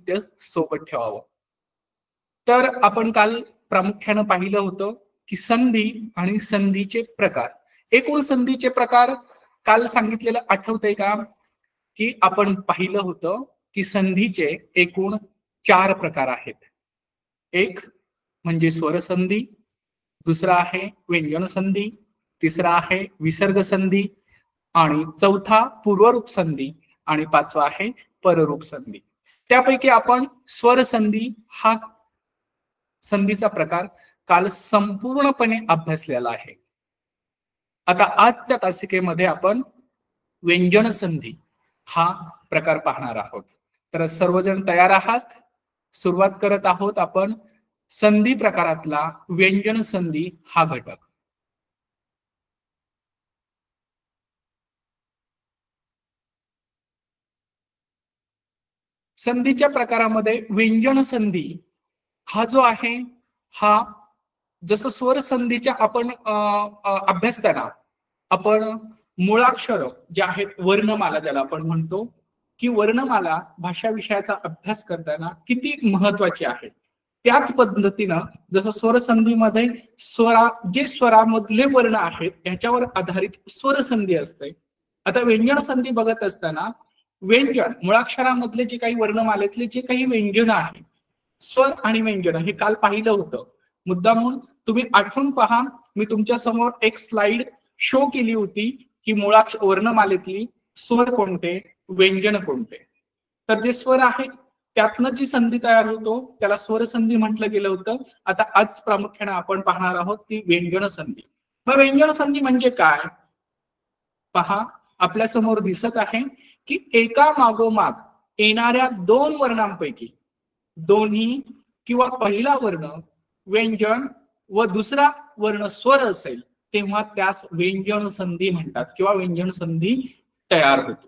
साहित्य सोबत ठेवावं. तर आपण काल प्रामुख्यानं पाहिलं होतं की संधी आणि संधीचे प्रकार. एकूण संधीचे प्रकार काल सांगितलेलं आठवतंय का? की आपण पाहिलं होतं की संधीचे एकूण 4 प्रकार आहेत. एक म्हणजे स्वरसंधी, दुसरा आहे व्यंजन संधी, तिसरा आहे विसर्ग संधी आणि चौथा पूर्वरूप संधी आणि पाचवा आहे पररूप संधी. त्यापैकी आपण स्वर संधी हा संधीचा प्रकार काल संपूर्णपणे अभ्यासलेला आहे. आता आजच्या तासिकेमध्ये आपण व्यंजन संधी हा प्रकार पाहणार आहोत. तर सर्वजण तयार आहात? सुरुवात करत आहोत आपण संधी प्रकारातला व्यंजन संधी हा घटक. संधीच्या प्रकारामध्ये व्यंजन संधी हा जो आहे हा जसं स्वर संधीच्या आपण अभ्यासताना आपण मुळाक्षर जे आहेत वर्णमाला ज्याला आपण म्हणतो की वर्णमाला भाषा विषयाचा अभ्यास करताना किती महत्वाची आहे. त्याच पद्धतीनं जसं स्वर संधीमध्ये जे स्वरामधले वर्ण आहेत याच्यावर आधारित स्वर संधी असते. आता व्यंजन संधी बघत असताना व्यंजन मुळाक्षरामधले जे काही वर्णमालेतले जे काही व्यंजन आहे स्वर आणि व्यंजन हे काल पाहिलं होतं. मुद्दामून तुम्ही आठवून पहा, मी तुमच्या समोर एक स्लाइड शो केली होती की वर्णमालेतली स्वर कोणते व्यंजन कोणते. तर जे स्वर आहेत त्यातनं जी संधी तयार होतो त्याला स्वर संधी म्हटलं गेलं होतं. आता आज प्रामुख्याने आपण पाहणार आहोत ती व्यंजन संधी. मग व्यंजन संधी म्हणजे काय पहा, आपल्या समोर दिसत आहे की एका मागोमाग येणाऱ्या दोन वर्णांपैकी दोन्ही किंवा पहिला वर्ण व्यंजन व दुसरा वर्ण स्वर असेल तेव्हा त्यास व्यंजन संधी म्हणतात किंवा व्यंजन संधी तयार होतो.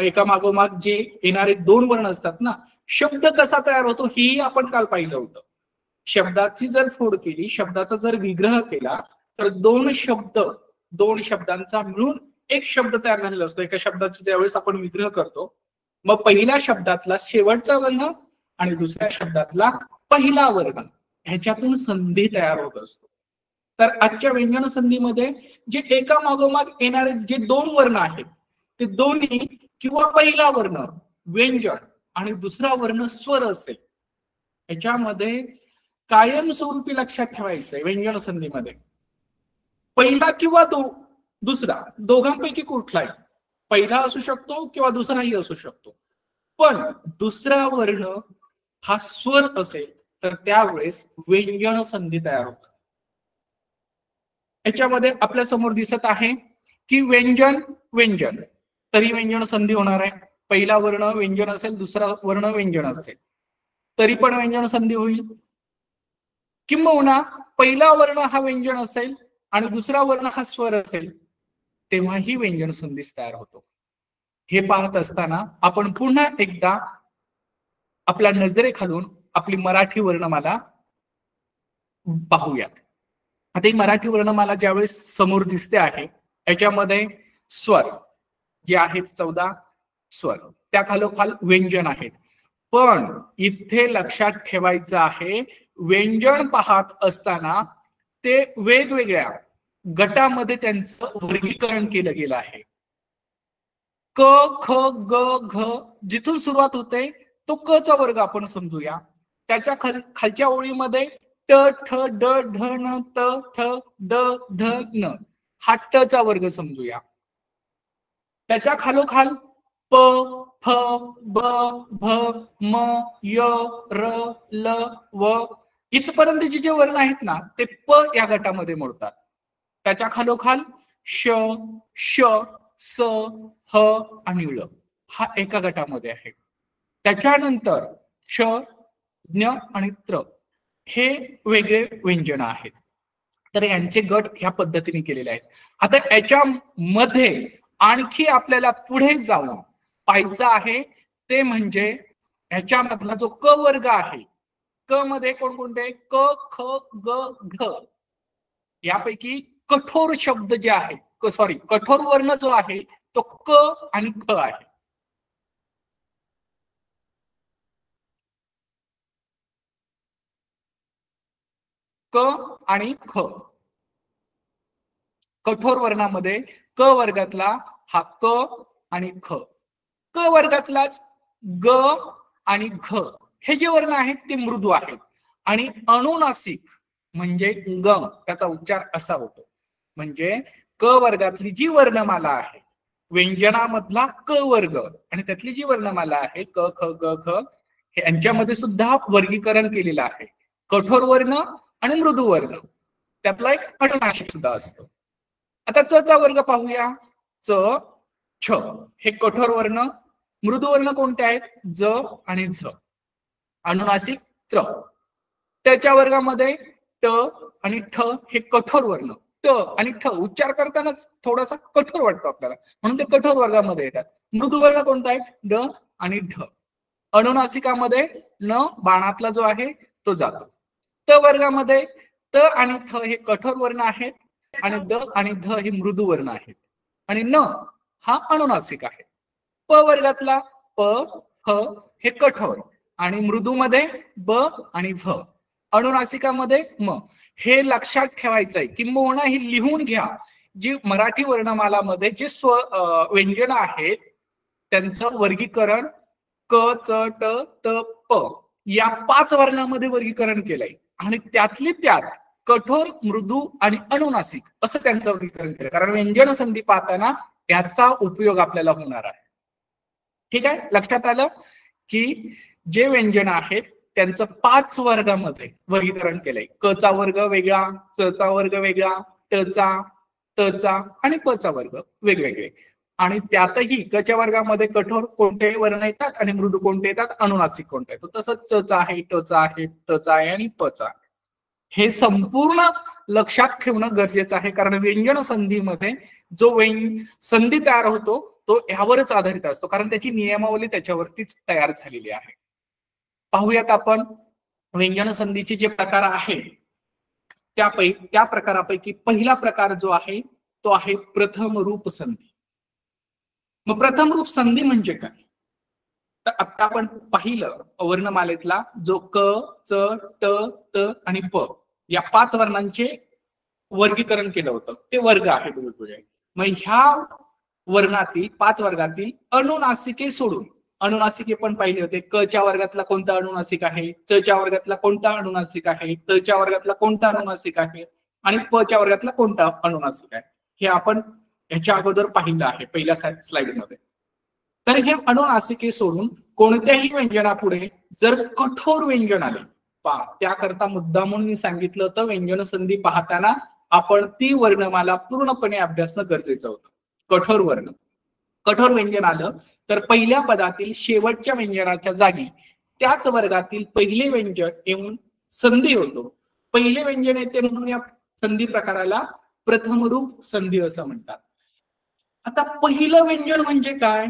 एका मागोमाग जे येणारे दोन वर्ण असतात ना, शब्द कसा तयार होतो हेही आपण काल पाहिलं होतं. शब्दाची जर फोड केली, शब्दाचा जर विग्रह केला तर दोन शब्दांचा मिळून एक शब्द तयार झालेला असतो. एका शब्दाचा ज्यावेळेस आपण विग्रह करतो मग पहिल्या शब्दातला शेवटचा वर्ण आणि दुसऱ्या शब्दातला पहिला वर्ण ह्याच्यातून संधी तयार होत असतो. तर आजच्या व्यंजन संधीमध्ये जे एका मागोमाग येणारे जे दोन वर्ण आहेत ते दोन्ही किंवा पहिला वर्ण व्यंजन आणि दुसरा वर्ण स्वर असेल याच्यामध्ये कायमस्वरूपी लक्षात ठेवायचंय. व्यंजन संधीमध्ये पहिला किंवा दुसरा दोघांपैकी कुठलाही पहिला असू शकतो किंवा दुसराही असू शकतो, पण दुसरा वर्ण हा स्वर असेल तर त्यावेळेस व्यंजन संधी तयार होतात. याच्यामध्ये आपल्या समोर दिसत आहे की व्यंजन तरी व्यंजन संधी होणार आहे. पहिला वर्ण व्यंजन असेल दुसरा वर्ण व्यंजन असेल तरी पण व्यंजन संधी होईल. किंबहुना पहिला वर्ण हा व्यंजन असेल आणि दुसरा वर्ण हा स्वर असेल तेव्हाही व्यंजन संधी तयार होतो. हे पाहत असताना आपण पुन्हा एकदा आपल्या नजरेखालून आपली मराठी वर्णमाला पाहूयात. आता ही मराठी वर्णमाला ज्यावेळेस समोर दिसते आहे याच्यामध्ये स्वर जे आहेत 14 स्वर, त्या खालोखाल व्यंजन आहेत. पण इथे लक्षात ठेवायचं आहे व्यंजन पाहत असताना ते वेगवेगळ्या गटामध्ये त्यांचं वर्गीकरण केलं गेलं आहे. क ख ग घ जिथून सुरुवात होते तो क चा वर्ग आपण समजूया. त्याच्या खालच्या ओळीमध्ये ट ठ ड ढ न त थ ड ध न हा ट चा वर्ग समजूया. त्याच्या खालोखाल प फ ब भ म य र ल व इथपर्यंतचे जे वर्ण आहेत ना ते प या गटामध्ये मोडतात. त्याच्या खालोखाल श श स ह आणि ळ हा एका गटामध्ये आहे. त्याच्यानंतर श ज्ञ आणि त्र हे वेगळे व्यंजन आहेत. तर यांचे गट ह्या पद्धतीने केलेले आहेत. आता याच्यामध्ये आणखी आपल्याला पुढे जाऊन पाहायचं आहे ते म्हणजे ह्याच्यामधला जो क वर्ग आहे, क मध्ये कोणकोणते क ख ग घ यापैकी कठोर शब्द जे आहे कठोर वर्ण जो आहे तो क आणि ख आहे. क आणि ख. कठोर वर्णामध्ये क वर्गातला हा क आणि ख. क वर्गातलाच ग आणि घ हे जे वर्ण आहेत ते मृदू आहेत. आणि अनुनासिक म्हणजे गम त्याचा उच्चार असा होतो. म्हणजे क वर्गातली जी वर्णमाला आहे, व्यंजनामधला क वर्ग आणि त्यातली जी वर्णमाला आहे क ख ग घ, हे यांच्यामध्ये सुद्धा वर्गीकरण केलेलं आहे. कठोर वर्ण आणि मृदू वर्ण, त्यातला एक अनुनासिक सुद्धा असतो. आता च चा वर्ग पाहूया. च छ हे कठोर वर्ण. मृदू वर्ण कोणते आहेत? ज आणि झ. अनुनासिक त्र. त्याच्या वर्गामध्ये ट आणि ठ हे कठोर वर्ण. ट आणि ठ उच्चार करतानाच थोडासा कठोर वाटतो आपल्याला, म्हणून ते कठोर वर्गामध्ये येतात. मृदू वर्ण कोणता आहे? ड आणि ढ. अनुनासिकामध्ये न बाणातला जो आहे तो जातो. त वर्गामध्ये त आणि थ हे कठोर वर्ण आहेत आणि द आणि ध हे मृदू वर्ण आहेत. आणि न हा अनुनासिक आहे. प वर्गातला प ह हे कठोर आणि मृदूमध्ये ब आणि भ. अनुनासिकामध्ये म. हे लक्षात ठेवायचं आहे किंबहुना हे लिहून घ्या. जी मराठी वर्णमालामध्ये जे व्यंजन आहेत त्यांचं वर्गीकरण क च ट त प या 5 वर्णामध्ये वर्गीकरण केलंय. आणि त्यातली त्यात कठोर, मृदू आणि अनुनासिक असं त्यांचं वर्गीकरण केलं. कारण व्यंजन संधी पाहताना त्याचा उपयोग आपल्याला होणार आहे. ठीक आहे, लक्षात आलं की जे व्यंजन आहेत त्यांचं 5 वर्गामध्ये वर्गीकरण केलंय. क चा वर्ग वेगळा, च चा वर्ग वेगळा, ट चा, त चा आणि प चा वर्ग वेगवेगळे. आणि त्यातही क च्या वर्गामध्ये कठोर कोणते वर्ण येतात आणि मृदू कोणते येतात, अनुनासिक कोणते येतात. तसंच च चा आहे, ट चा आहे, त चा आहे आणि प चा. हे संपूर्ण लक्षात ठेवणं गरजेचं आहे. कारण व्यंजन संधीमध्ये जो संधी तयार होतो तो ह्यावरच आधारित असतो. कारण त्याची नियमावली त्याच्यावरतीच तयार झालेली आहे. पाहूयात आपण व्यंजन संधीचे जे प्रकार आहेत त्या प्रकारापैकी पहिला प्रकार जो आहे तो आहे प्रथम रूप संधी. मग प्रथम रूप संधी म्हणजे काय? तर आता आपण पाहिलं वर्णमालेतला जो क च ट त आणि प या 5 वर्णांचे वर्गीकरण केलं होतं ते वर्ग आहेत वेगवेगळे. मग ह्या वर्णातील 5 वर्गातील अनुनासिके सोडून, अनुनासिके पण पाहिले होते. क च्या वर्गातला कोणता अनुनासिक आहे, च च्या वर्गातला कोणता अनुनासिक आहे, त च्या वर्गातला कोणता अनुनासिक आहे आणि प च्या वर्गातला कोणता अनुनासिक आहे, हे आपण ह्याच्या अगोदर पाहिलं आहे पहिल्या स्लाइडमध्ये. तर हे अनुनासिके सोडून कोणत्याही व्यंजनापुढे जर कठोर व्यंजन आले, त्याकरता मुद्दा म्हणून मी सांगितलं होतं व्यंजन संधी पाहताना आपण ती वर्णमाला पूर्णपणे अभ्यासणं गरजेचं होतं. कठोर वर्ण, कठोर व्यंजन आलं तर पहिल्या पदातील शेवटच्या व्यंजनाच्या जागी त्याच वर्गातील पहिले व्यंजन येऊन संधी होतो. पहिले व्यंजन येते म्हणून या संधी प्रकाराला प्रथम रूप संधी असं म्हणतात. आता पहिलं व्यंजन म्हणजे काय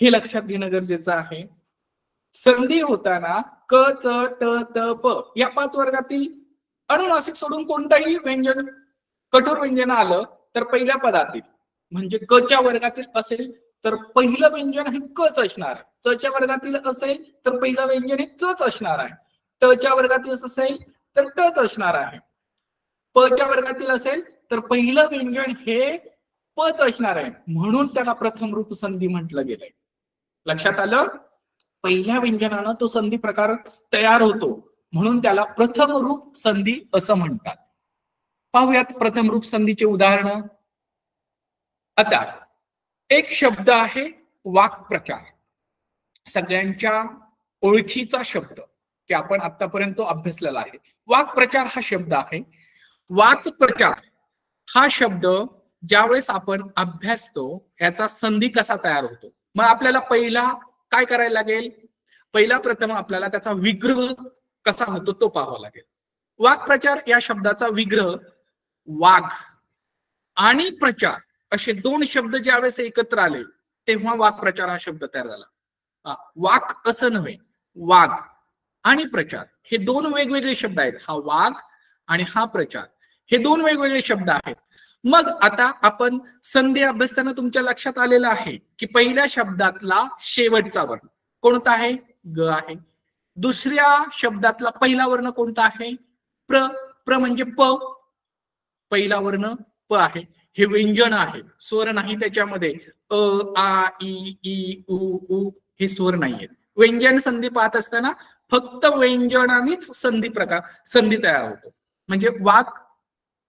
हे लक्षात घेणं गरजेचं आहे. संधी होताना क च ट त प या 5 वर्गातील अनुनासिक सोडून कोणताही व्यंजन कठोर व्यंजन आलं तर पहिल्या पदातील म्हणजे क च्या वर्गातील असेल तर पहिलं व्यंजन हे कच असणार आहे. च च्या वर्गातील असेल तर पहिलं व्यंजन हे चच असणार आहे. ट च्या वर्गातील असेल तर टच असणार आहे. प च्या वर्गातील असेल तर पहिलं व्यंजन हे पच असणार आहे. म्हणून त्याला प्रथम रूप संधी म्हटलं गेलंय. लक्षात आलं? पहिल्या व्यंजनानं तो संधी प्रकार तयार होतो म्हणून त्याला प्रथम रूप संधी असं म्हणतात. पाहूयात प्रथम रूप संधीचे उदाहरण. आता एक शब्द आहे वाक्प्रचार, सगळ्यांच्या ओळखीचा शब्द की आपण आतापर्यंत अभ्यासलेला आहे. वाक्प्रचार हा शब्द आहे. वाक्प्रचार हा शब्द ज्यावेळेस आपण अभ्यासतो याचा संधी कसा तयार होतो. मग आपल्याला पहिला काय करायला लागेल, पहिला प्रथम आपल्याला त्याचा विग्रह कसा होतो तो पाहावा लागेल. वाक्प्रचार या शब्दाचा विग्रह वाघ आणि प्रचार असे 2 शब्द ज्यावेळेस एकत्र आले तेव्हा वाक्प्रचार हा शब्द तयार झाला. वाक असं नव्हे, वाघ आणि प्रचार हे 2 वेगवेगळे शब्द आहेत. हा वाघ आणि हा प्रचार हे 2 वेगवेगळे शब्द आहेत. मग आता आपण संधी अभ्यासताना तुमच्या लक्षात आलेलं आहे की पहिल्या शब्दातला शेवटचा वर्ण कोणता आहे, ग आहे. दुसऱ्या शब्दातला पहिला वर्ण कोणता आहे, प्र प्र म्हणजे प, पहिला वर्ण प आहे, हे व्यंजन आहे, स्वर नाही त्याच्यामध्ये, अ आ ई ई उ उ हे स्वर नाहीयेत. व्यंजन संधी पाहत असताना फक्त व्यंजनानेच संधी तयार होतो. म्हणजे वाक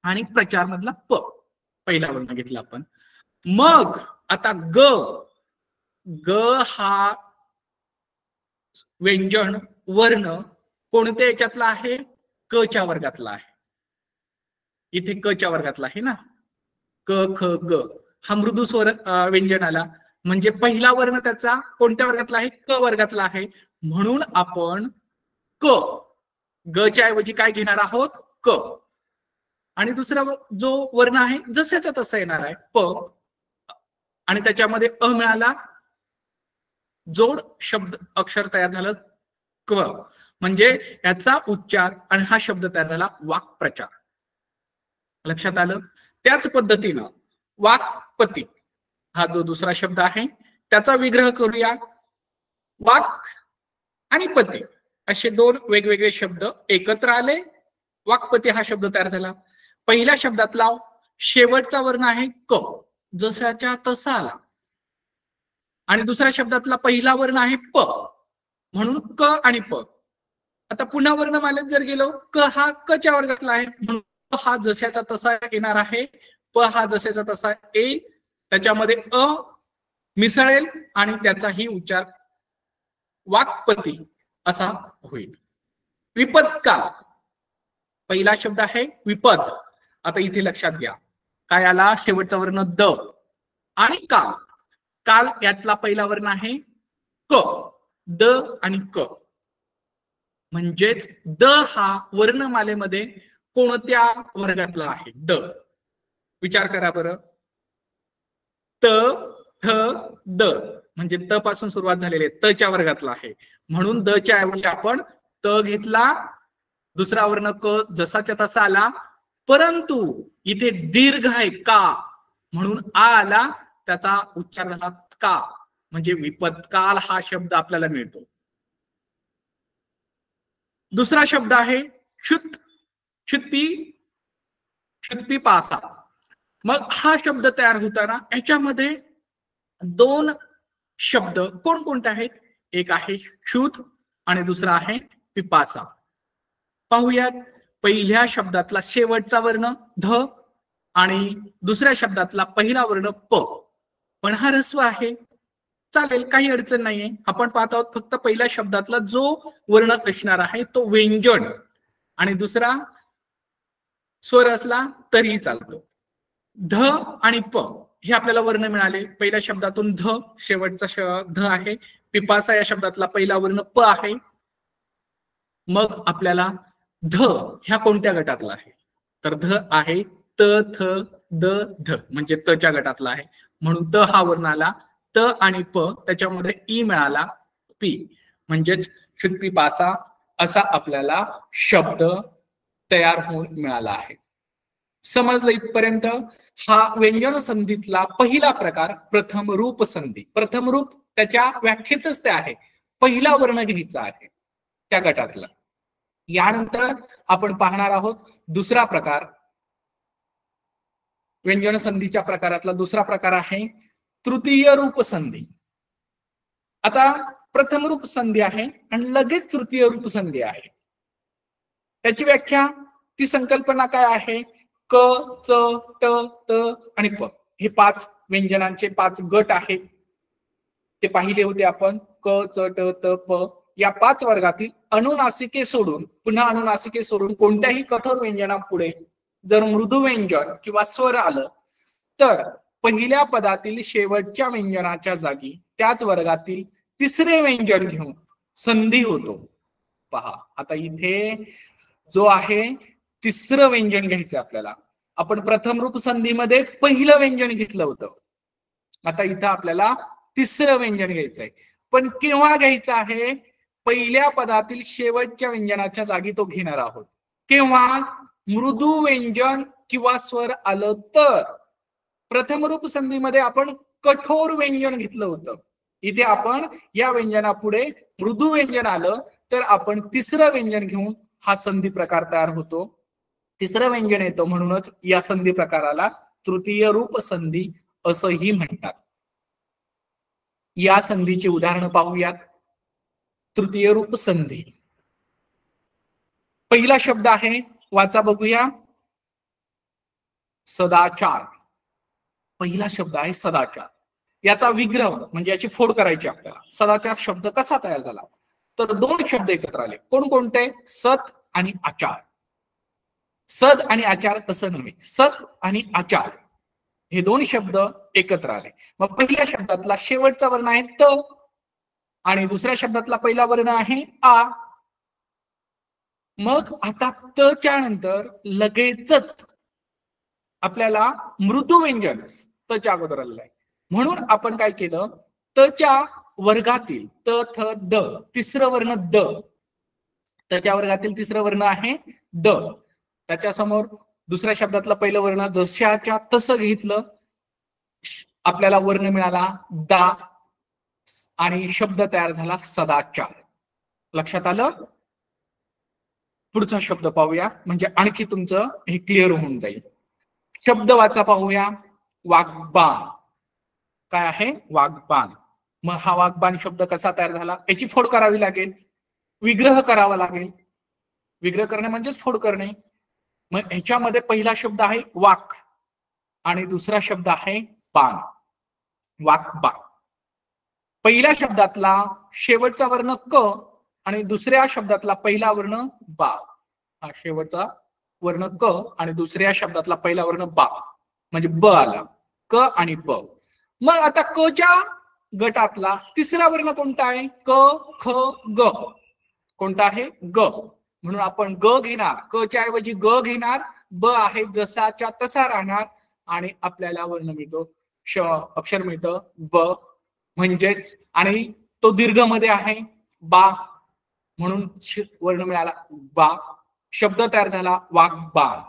आणि प्रचार मधला प पहिला वर्ण घेतला आपण. मग आता ग, ग हा व्यंजन वर्ण कोणत्या याच्यातला आहे? क च्या वर्गातला आहे. इथे क च्या वर्गातला आहे ना, क ख ग हा मृदू स्वर व्यंजन आला. म्हणजे पहिला वर्ण त्याचा कोणत्या वर्गातला आहे? क वर्गातला आहे. म्हणून आपण क, ग च्या ऐवजी काय घेणार आहोत? क. आणि दुसरा जो वर्ण आहे जसाचा तसा येणार आहे प, आणि त्याच्यामध्ये अ मिळाला, जोड शब्द अक्षर तयार झालं क, म्हणजे याचा उच्चार आणि हा शब्द तयार झाला वाक्प्रचार. लक्षात आलं? त्याच पद्धतीनं वाक्पती हा जो दुसरा शब्द आहे त्याचा विग्रह करूया. वाक आणि पती असे दोन वेगवेगळे शब्द एकत्र आले, वाक्पती हा शब्द तयार झाला. पहिल्या शब्दातला शेवटचा वर्ण आहे क, जसाच्या तसा आला, आणि दुसऱ्या शब्दातला पहिला वर्ण आहे प, म्हणून क आणि प. आता पुन्हा वर्णमालेत जर गेलो, क हा क च्या वर्गातला आहे, म्हणून प हा जशाचा तसा येणार आहे, प हा जशाचा तसा येईल, त्याच्यामध्ये अ मिसळेल आणि त्याचाही उच्चार वाक्पती असा होईल. विपदकाल पहिला शब्द आहे विपद. आता इथे लक्षात घ्या, काय आला? शेवटचा वर्ण द, आणि काल, काल यातला पहिला वर्ण आहे क, द आणि क. म्हणजेच द हा वर्णमालेमध्ये कोणत्या वर्गातला आहे? द. विचार करा बरं. त थ द म्हणजे त पासून सुरुवात झालेली आहे, त च्या वर्गातला आहे. म्हणून द च्या ऐवजी आपण त घेतला, दुसरा वर्ण क जसाच्या तसा आला, परंतु इथे दीर्घ आहे का, म्हणून आ आला, त्याचा उच्चार झाला का, म्हणजे विपदकाल हा शब्द आपल्याला मिळतो. दुसरा शब्द आहे क्षुत, क्षुत्पी पासा. मग हा शब्द तयार होताना याच्यामध्ये दोन शब्द कोणकोणते आहेत? एक आहे क्षुत आणि दुसरा आहे पिपासा. पाहूयात. पहिल्या शब्दातला शेवटचा वर्ण ध आणि दुसऱ्या शब्दातला पहिला वर्ण प, पण हा ऱ्हस्व आहे, चालेल, काही अडचण नाहीये. आपण पाहत आहोत फक्त पहिल्या शब्दातला जो वर्ण असणार आहे तो व्यंजन आणि दुसरा स्वर असला तरीही चालतो. ध आणि प हे आपल्याला वर्ण मिळाले. पहिल्या शब्दातून ध, शेवटचा ध आहे. पिपासा या शब्दातला पहिला वर्ण प आहे. मग आपल्याला ध ह्या कोणत्या गटातला आहे? तर ध आहे त थ द ध, म्हणजे त च्या गटातला आहे, म्हणून त हा वर्ण आला. त आणि प त्याच्यामध्ये ई मिळाला, पी, म्हणजेच क्षुत्पिपासा असा आपल्याला शब्द तयार होऊन मिळाला आहे. समजलं इथपर्यंत? हा व्यंजन संधीतला पहिला प्रकार प्रथम रूप संधी. प्रथम रूप त्याच्या व्याख्येतच ते आहे, पहिला वर्ण घ्यायचा आहे त्या गटातला. यानंतर आपण पाहणार आहोत दुसरा प्रकार, व्यंजन संधीच्या प्रकारातला दुसरा प्रकार आहे तृतीय रूप संधी. आता प्रथम रूप संधी आहे आणि लगेच तृतीय रूप संधी आहे. त्याची व्याख्या, ती संकल्पना काय आहे? क, च, ट, त आणि प हे पाच व्यंजनांचे पाच गट आहेत. ते पाहिले होते आपण. क, च, ट, त, प या पाच वर्गातील अनुनासिके सोडून, पुन्हा अनुनासिके सोडून कोणत्याही कठोर व्यंजनापुढे जर मृदू व्यंजन किंवा स्वर आलं तर पहिल्या पदातील शेवटच्या व्यंजनाच्या जागी त्याच वर्गातील तिसरे व्यंजन घेऊन संधी होतो. पहा, आता इथे जो आहे तिसरं व्यंजन घ्यायचं आपल्याला. आपण प्रथम रूप संधीमध्ये पहिलं व्यंजन घेतलं होतं, आता इथं आपल्याला तिसरं व्यंजन घ्यायचंय. पण केव्हा घ्यायचं आहे? पहिल्या पदातील शेवटच्या व्यंजनाच्या जागी तो घेणार आहोत. केव्हा? मृदू व्यंजन किंवा स्वर आलं तर. प्रथम रूप संधीमध्ये आपण कठोर व्यंजन घेतलं होतं, इथे आपण या व्यंजनापुढे मृदू व्यंजन आलं तर आपण तिसरं व्यंजन घेऊन हा संधी प्रकार तयार होतो. तिसरं व्यंजन येतं, म्हणूनच या संधी प्रकाराला तृतीय रूप संधी असंही म्हणतात. या संधीची उदाहरणं पाहूयात. तृतीय रूप संधी, पहिला शब्द आहे, वाचा बघूया, सदाचार. पहिला शब्द आहे सदाचार. याचा विग्रह म्हणजे याची फोड करायची आपल्याला. सदाचार शब्द कसा तयार झाला? तर दोन शब्द एकत्र आले. कोणकोणते? सत आणि आचार. सद आणि आचार असं नव्हे, सत आणि आचार हे दोन शब्द एकत्र आले. मग पहिल्या शब्दातला शेवटचा वर्ण आहे त आणि दुसऱ्या शब्दातला पहिला वर्ण आहे आ. मग आता त च्या नंतर लगेचच आपल्याला मृदू व्यंजन तच्या अगोदर आलेलं आहे. म्हणून आपण काय केलं, तच्या वर्गातील त थ द तिसरं वर्ण द, तच्या वर्गातील तिसरं वर्ण आहे द. त्याच्या समोर दुसऱ्या शब्दातलं पहिलं वर्ण जशाच्या तसं घेतलं, आपल्याला वर्ण मिळाला दा आणि शब्द तयार झाला सदाचार. लक्षात आलं? पुढचा शब्द पाहूया, म्हणजे आणखी तुमचं हे क्लिअर होऊन जाईल. शब्द वाचा पाहूया, वाग्बाण. काय आहे? वाग्बाण. मग हा वाग्बाण शब्द कसा तयार झाला? याची फोड करावी लागेल, विग्रह करावा लागेल. विग्रह करणे म्हणजेच फोड करणे. मग ह्याच्यामध्ये पहिला शब्द आहे वाक आणि दुसरा शब्द आहे बाण. वाकबाण. पहिल्या शब्दातला शेवटचा वर्ण क आणि दुसऱ्या शब्दातला पहिला वर्ण बा. हा शेवटचा वर्ण क आणि दुसऱ्या शब्दातला पहिला वर्ण बा, म्हणजे ब आला, क आणि ब. मग आता क च्या गटातला तिसरा वर्ण कोणता आहे? क ख ग. कोणता आहे? ग. म्हणून आपण ग घेणार, क च्या ऐवजी ग घेणार, ब आहे जसाच्या तसा राहणार आणि आपल्याला वर्ण मिळतो, अक्षर मिळतं ब. म्हणजेच, आणि तो दीर्घ मध्ये आहे बा, म्हणून वर्ण मिळाला बा. शब्द तयार झाला वाग्बाण.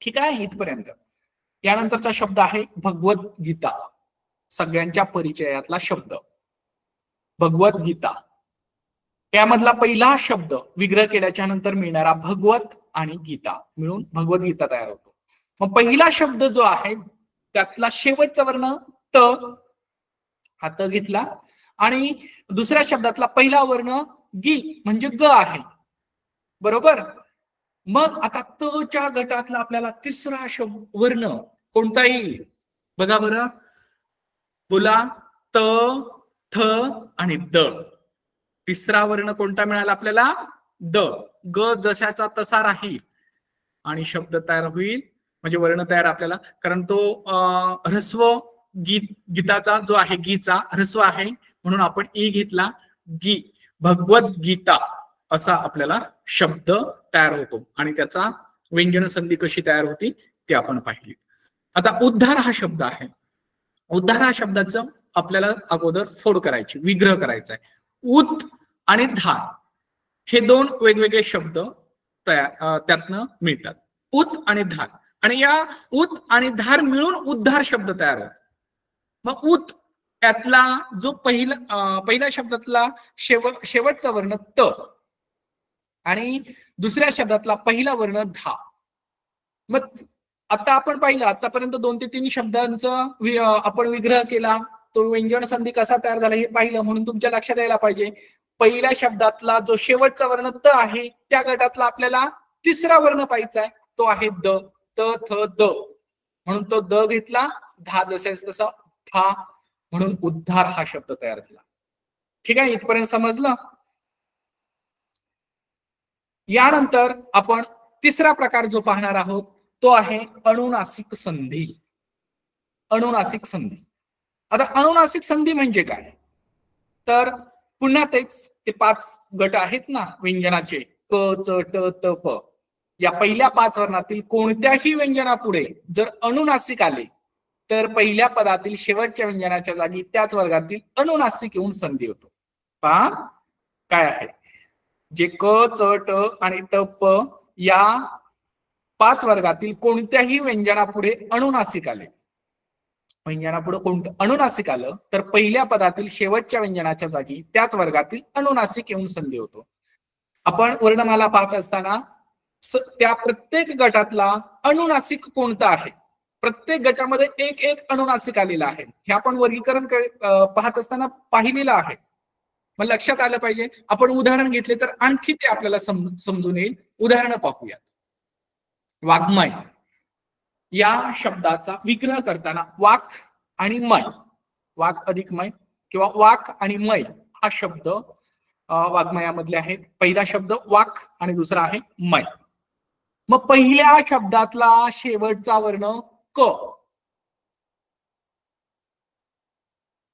ठीक आहे इथपर्यंत. यानंतरचा शब्द आहे भगवद्गीता. सगळ्यांच्या परिचयातला शब्द भगवद्गीता. यामधला पहिला शब्द विग्रह केल्याच्या नंतर मिळणारा भगवत आणि गीता मिळून भगवद्गीता तयार होतो. मग पहिला शब्द जो आहे त्यातला शेवटचा वर्ण त, हा त घेतला, आणि दुसऱ्या शब्दातला पहिला वर्ण गी म्हणजे ग आहे, बरोबर. मग आता त च्या गटातला आपल्याला तिसरा शब्द वर्ण कोणता येईल? बघा बरं, बोला. त ठ आणि द. तिसरा वर्ण कोणता मिळाला आपल्याला? द. ग जशाचा तसा राहील आणि शब्द तयार होईल, म्हणजे वर्ण तयार आपल्याला, कारण तो ह्रस्व गीताचा जो आहे, गीचा ह्रस्व आहे म्हणून आपण ई घेतला, गी. भगवद्गीता असा आपल्याला शब्द तयार होतो आणि त्याचा व्यंजन संधी कशी तयार होती ते आपण पाहिली. आता उद्धार हा शब्द आहे. उद्धार हा शब्दाचं आपल्याला अगोदर फोड करायची, विग्रह करायचा आहे. उत आणि धार हे दोन वेगवेगळे शब्द त्यातनं मिळतात. उत आणि धार, आणि या उत आणि धार मिळून उद्धार शब्द तयार होतो. मग उत त्यातला जो पहिल्या शब्दातला शेवटचा वर्ण त आणि दुसऱ्या शब्दातला पहिला वर्ण धा. मग आता आपण पाहिलं, आतापर्यंत 2 ते 3 शब्दांचा आपण विग्रह केला, तो व्यंजन संधी कसा तयार झाला हे पाहिलं. म्हणून तुमच्या लक्षात यायला पाहिजे, पहिल्या शब्दातला जो शेवटचा वर्ण त आहे त्या गटातला आपल्याला तिसरा वर्ण पाहिजे आहे, तो आहे द. त थ द, म्हणून तो द घेतला, धा जसेच तसा था, म्हणून उद्धार हा शब्द तयार झाला. ठीक आहे, इथपर्यंत समजलं. यानंतर आपण तिसरा प्रकार जो पाहणार आहोत तो आहे अनुनासिक संधी. अनुनासिक संधी. आता अनुनासिक संधी म्हणजे काय? तर पुन्हा तेच ते 5 गट आहेत ना व्यंजनाचे, क च ट त प. या पहिल्या 5 वर्णातील कोणत्याही व्यंजनापुढे जर अनुनासिक आले तर पहिल्या पदातील शेवटच्या व्यंजनाच्या जागी त्याच वर्गातील अनुनासिक येऊन संधी होतो. पहा काय आहे, जे क च ट आणि त प या 5 वर्गातील कोणत्याही व्यंजनापुढे अनुनासिक आले, व्यंजनापुढे कोणतं अनुनासिक आलं तर पहिल्या पदातील शेवटच्या व्यंजनाच्या जागी त्याच वर्गातील अनुनासिक येऊन संधी होतो. आपण वर्णमाला पाहत असताना त्या प्रत्येक गटातला अनुनासिक कोणता आहे, प्रत्येक गटामध्ये एक एक अनुनासिक आलेला आहे. हे आपण वर्गीकरण पाहत असताना पाहिलेलं आहे. मग लक्षात आलं पाहिजे. आपण उदाहरण घेतले तर आणखी ते आपल्याला समजून येईल. उदाहरणं पाहूयात. वाङ्मय या शब्दाचा विग्रह करताना वाक आणि मय, वाक अधिक मय किंवा वाक आणि मय हा शब्द वाङ्मयामधले आहेत. पहिला शब्द वाक आणि दुसरा आहे मय. मग पहिल्या शब्दातला शेवटचा वर्ण क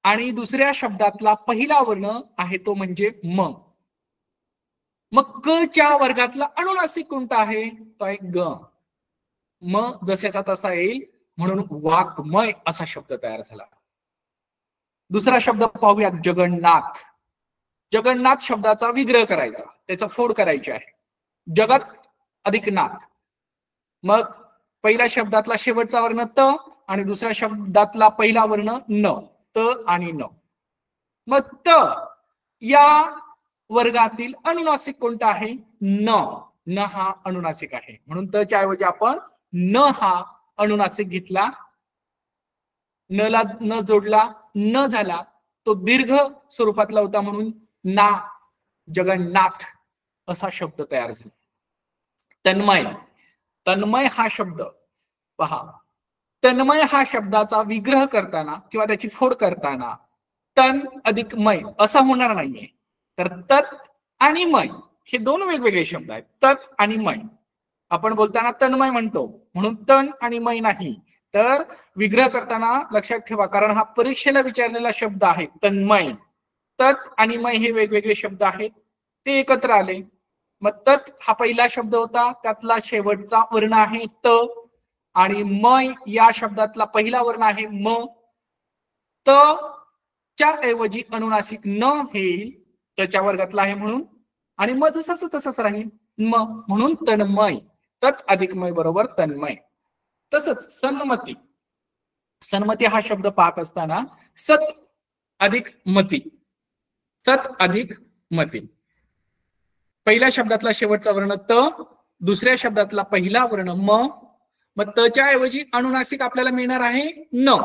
आणि दुसऱ्या शब्दातला पहिला वर्ण आहे तो म्हणजे म. मग क च्या वर्गातला अनुनासिक कोणता आहे, तो आहे ग. मग जशाचा तसा येईल म्हणून वाक्मय असा शब्द तयार झाला. दुसरा शब्द पाहूयात जगन्नाथ. जगन्नाथ शब्दाचा विग्रह करायचा, त्याचा फोड करायची आहे. जगत अधिक नाथ. मग पहिल्या शब्दातला शेवटचा वर्ण त आणि दुसऱ्या शब्दातला पहिला वर्ण न, त आणि न. मग त या वर्गातील अनुनासिक कोणता आहे, न. न हा अनुनासिक आहे म्हणून त च्या ऐवजी आपण न हा अनुनासिक घेतला. न ला न जोडला, न झाला, तो दीर्घ स्वरूपातला होता म्हणून ना, जगन्नाथ असा शब्द तयार झाला. तन्मय. तन्मय हा शब्द पहा, तन्मय हा शब्दाचा विग्रह करताना किंवा त्याची फोड करताना तन अधिक मय असा होणार नाहीये. तर तत् आणि मय हे दोन वेगवेगळे शब्द आहेत. तत् आणि मय आपण बोलताना तन्मय म्हणतो म्हणून तन आणि मय नाही. तर विग्रह करताना लक्षात ठेवा, कारण हा परीक्षेला विचारलेला शब्द आहे तन्मय. तत् आणि मय हे वेगवेगळे शब्द आहेत, ते एकत्र आले. मग तत् हा पहिला शब्द होता, त्यातला शेवटचा वर्ण आहे त आणि मय या शब्दातला पहिला वर्ण आहे म. त च्या ऐवजी अनुनासिक न हे त्याच्या वर्गातला आहे म्हणून, आणि मग जसंच तसंच राहील म, म्हणून तन्मय. तत् अधिक मय बरोबर तन्मय. तसंच सन्मती. सन्मती हा शब्द पाहत असताना सत अधिक मती, सत अधिक मती. पहिल्या शब्दातला शेवटचा वर्ण त, दुसऱ्या शब्दातला पहिला वर्ण म. मग तच्या ऐवजी अनुनासिक आपल्याला मिळणार आहे न.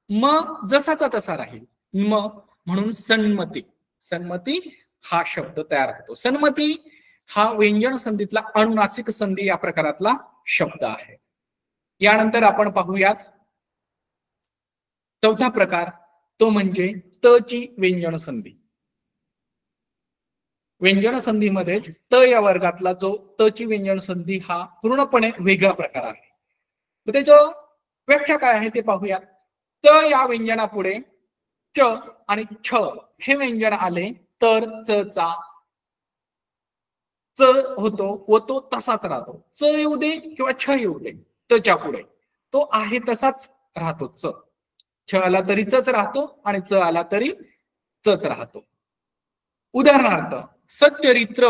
म जसाचा तसा राहील म, म्हणून सन्मती. सन्मती हा शब्द तयार होतो. सन्मती हा व्यंजन संधीतला अनुनासिक संधी या प्रकारातला शब्द आहे. यानंतर आपण पाहूयात चौथा प्रकार, तो म्हणजे त ची व्यंजन संधी. व्यंजन संधीमध्येच त या वर्गातला जो त ची व्यंजन संधी हा पूर्णपणे वेगळा प्रकार आहे. तर त्याचं व्याख्या काय आहे ते पाहूया. त या व्यंजनापुढे च आणि छ हे व्यंजन आले तर च चा च होतो व तो तसाच राहतो. च येऊ दे किंवा छ येऊ दे, तच्या पुढे तो आहे तसाच राहतो. च छ आला तरी चच राहतो आणि च आला तरी चच राहतो. उदाहरणार्थ सच्चरित्र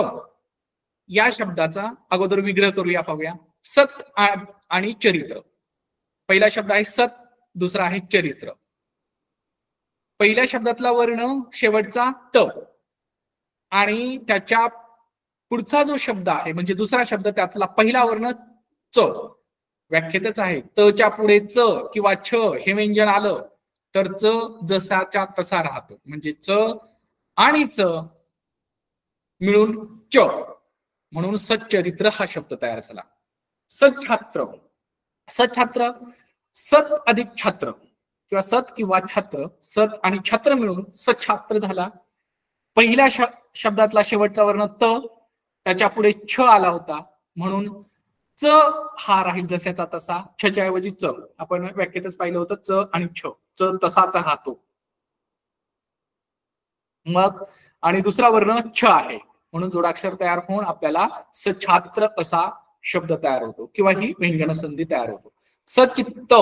या शब्दाचा अगोदर विग्रह करूया, पाहूया. सत आणि चरित्र. पहिला शब्द आहे सत, दुसरा आहे चरित्र. पहिल्या शब्दातला वर्ण शेवटचा त आणि त्याच्या पुढचा जो शब्द आहे म्हणजे दुसरा शब्द त्यातला पहिला वर्ण च. व्याख्येतच आहे, तच्या पुढे च किंवा छ हे व्यंजन आलं तर च जसाच्या तसा राहतो. म्हणजे च आणि च मिळून च, म्हणून सच्चरित्र हा शब्द तयार झाला. सच्छात्र. सच्छात्र सत अधिक छात्र किंवा सत किंवा छात्र, सत आणि छात्र मिळून सच्छात्र झाला. पहिल्या शब्दातला शेवटचा वर्ण त, त्याच्या पुढे छ आला होता म्हणून च हा राहील जशाचा तसा. छ च्या ऐवजी च, आपण व्याख्येतच पाहिलं होतं च आणि छ, च तसाच राहतो. मग आणि दुसरा वर्ण छ आहे म्हणून जोडाक्षर तयार होऊन आपल्याला सच्छात्र असा शब्द तयार होतो किंवा ही व्यंजन संधी तयार होतो. सचित्त.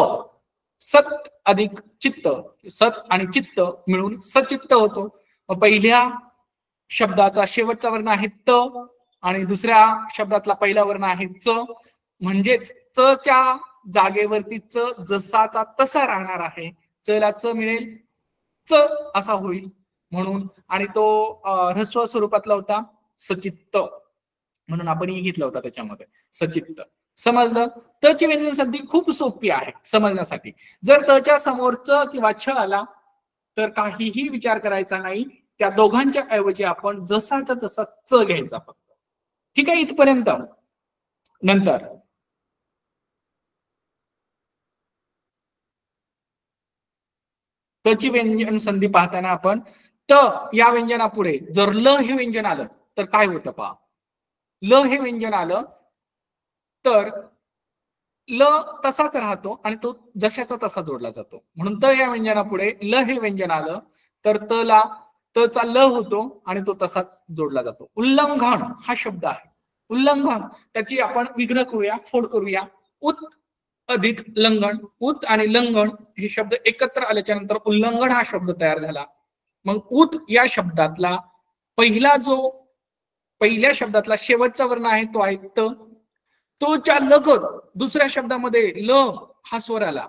सत अधिक चित्त, सत आणि चित्त मिळून सचित्त होतो. पहिल्या शब्दाचा शेवटचा वर्ण आहे त आणि दुसऱ्या शब्दातला पहिला वर्ण आहे च, म्हणजेच च च्या जागेवरती च जसाचा तसा राहणार आहे. च ला च मिळेल, च असा होईल म्हणून, आणि तो ह्रस्व स्वरूपातला होता सचित्त. म्हणून आपण ही घेतलं होतं त्याच्यामध्ये सचित्त. समजलं? तची व्यंजन संधी खूप सोपी आहे समजण्यासाठी. जर तच्या समोर च किंवा छ आला तर काहीही विचार करायचा नाही, त्या दोघांच्या ऐवजी आपण जसाचा तसा च घ्यायचा फक्त. ठीक आहे इथपर्यंत. नंतर तची व्यंजन संधी पाहताना आपण त या व्यंजनापुढे जर ल हे व्यंजन आलं तर काय होतं पहा. ल हे व्यंजन आलं तर ल तसाच राहतो आणि तो जशाचा तसा जोडला जातो. म्हणून त या व्यंजनापुढे ल हे व्यंजन आलं तर तचा ल होतो आणि तो तसाच जोडला जातो. उल्लंघन हा शब्द आहे. उल्लंघन त्याची आपण विग्रह करूया, फोड करूया. उत अधिक लंघन, उत आणि लंघन हे शब्द एकत्र आल्याच्या नंतर उल्लंघन हा शब्द तयार झाला. मग उत या शब्दातला पहिल्या शब्दातला शेवटचा वर्ण आहे तो आहे त. तोच्या लगत दुसऱ्या शब्दामध्ये ल हा स्वर आला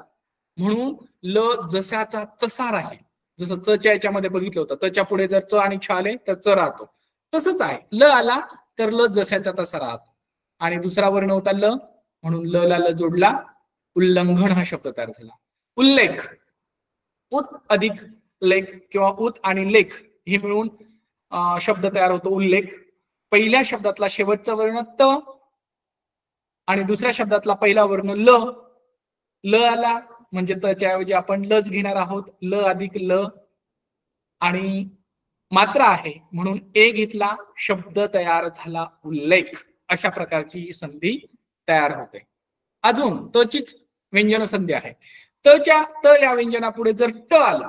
म्हणून ल जशाचा तसा राहील. जसं च च्या याच्यामध्ये बघितलं होतं, तच्या पुढे जर च आणि छ आले तर च राहतो. तसंच आहे, ल आला तर ल जशाचा तसा राहतो. आणि दुसरा वर्ण होता ल म्हणून ल ला ल जोडला, उल्लंघन हा शब्द तयार झाला. उल्लेख, उत अधिक लेख किंवा उत आणि लेख हे मिळून शब्द तयार होतो उल्लेख. पहिल्या शब्दातला शेवटचा वर्ण त आणि दुसऱ्या शब्दातला पहिला वर्ण ल. ल आला म्हणजे तच्या ऐवजी आपण लच घेणार आहोत. ल अधिक ल आणि मात्रा आहे म्हणून ए घेतला, शब्द तयार झाला उल्लेख. अशा प्रकारची ही संधी तयार होते. अजून तचीच व्यंजन संधी आहे. त या व्यंजनापुढे जर ट आलं,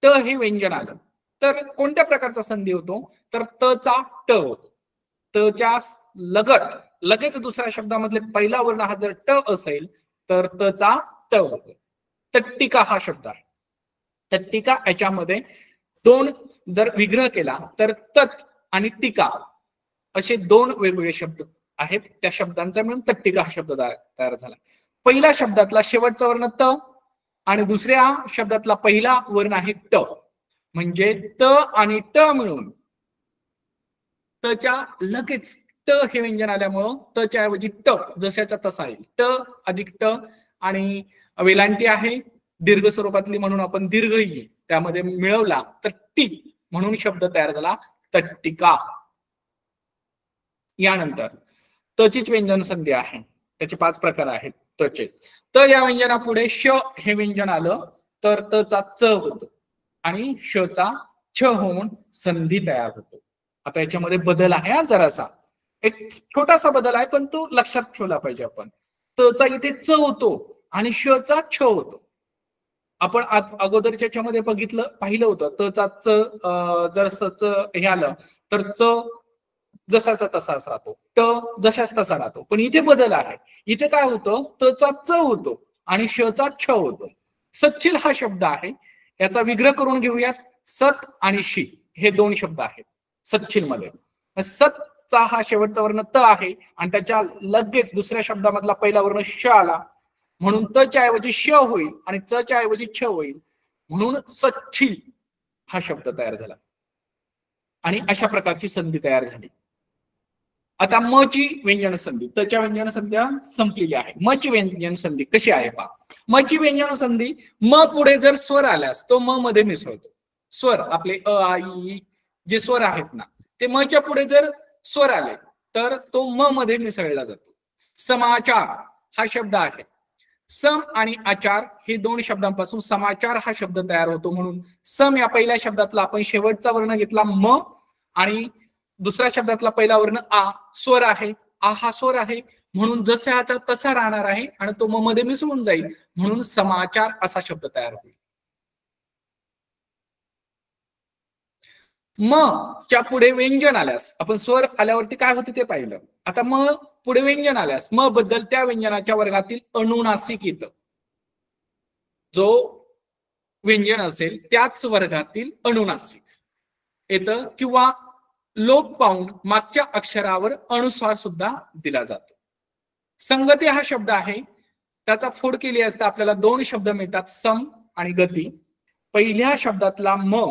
ट हे व्यंजन आलं तर कोणत्या प्रकारचा संधी होतो तर तचा ट होतो. तच्या लगेच दुसऱ्या शब्दामधले पहिला वर्ण हा जर ट असेल तर तचा ट होतो. तट्टिका हा शब्द आहे. तट्टिका याच्यामध्ये दोन जर विग्रह केला तर तत् आणि टीका असे दोन वेगवेगळे शब्द आहेत. त्या शब्दांचा मिळून तट्टिका हा शब्द तयार झाला. पहिल्या शब्दातला शेवटचा वर्ण त आणि दुसऱ्या शब्दातला पहिला वर्ण आहे ट म्हणजे त आणि ट मिळून तच्या लगेच ट हे व्यंजन आल्यामुळं तच्या ऐवजी ट जशाचा तसा येईल. ट अधिक ट आणि वेलांटी आहे दीर्घ स्वरूपातली म्हणून आपण दीर्घ ही त्यामध्ये मिळवला तर टी म्हणून शब्द तयार झाला तट्टिका. यानंतर तचीच व्यंजन संधी आहे. त्याचे 5 प्रकार आहेत तचे. त या व्यंजनापुढे श हे व्यंजन आलं तर तचा च होतो आणि श चा छ होऊन संधी तयार होतो. आता याच्यामध्ये बदल आहे हा जरासा, एक छोटासा बदल आहे पण तो लक्षात ठेवला पाहिजे आपण. तचा इथे च होतो आणि श चा छ होतो. आपण अगोदरच्या याच्यामध्ये पाहिलं होतं तचा च जर च हे आलं तर च जसाचा तसाच राहतो, ट जशाच तसा राहतो. पण इथे बदल आहे. इथे काय होतं तचा च होतो आणि श चा छ होतो. सच्छिल हा शब्द आहे. याचा विग्रह करून घेऊयात. सत आणि शी हे दोन शब्द आहेत सच्छिल मध्ये. सतचा हा शेवटचा वर्ण त आहे आणि त्याच्या लगेच दुसऱ्या शब्दामधला पहिला वर्ण श आला म्हणून तच्या ऐवजी श होईल आणि च च्या ऐवजी छ होईल म्हणून सच्छिल हा शब्द तयार झाला. आणि अशा प्रकारची संधी तयार झाली. आता म ची व्यंजन संधी, तच्या व्यंजन संध्या संपलेली आहे. म ची व्यंजन संधी कशी आहे पहा. म ची व्यंजन संधी म पुढे जर स्वर आल्यास तो म मध्ये मिसळतो. स्वर आपले अ आ इ जे स्वर आहेत ना ते म च्या पुढे जर स्वर आले तर तो म मध्ये मिसळला जातो. समाचार हा शब्द आहे. सम आणि आचार हे दोन शब्दांपासून समाचार हा शब्द तयार होतो म्हणून सम या पहिल्या शब्दातला आपण शेवटचा वर्ण घेतला म आणि दुसऱ्या शब्दातला पहिला वर्ण आ स्वर आहे. आ हा स्वर आहे म्हणून जसाचा तसा राहणार आहे आणि तो म मध्ये मिसळून जाईल म्हणून समाचार असा शब्द तयार होईल. म च्या पुढे व्यंजन आल्यास आपण स्वर आल्यावरती काय होते ते पाहिलं. आता म पुढे व्यंजन आल्यास म बद्दल त्या व्यंजनाच्या वर्गातील अनुनासिक येतं. जो व्यंजन असेल त्याच वर्गातील अनुनासिक येतं किंवा लोप पाहून मागच्या अक्षरावर अनुस्वार सुद्धा दिला जातो. संगती हा शब्द आहे. त्याचा फोड केली असता आपल्याला दोन शब्द मिळतात सम आणि गती. पहिल्या शब्दातला म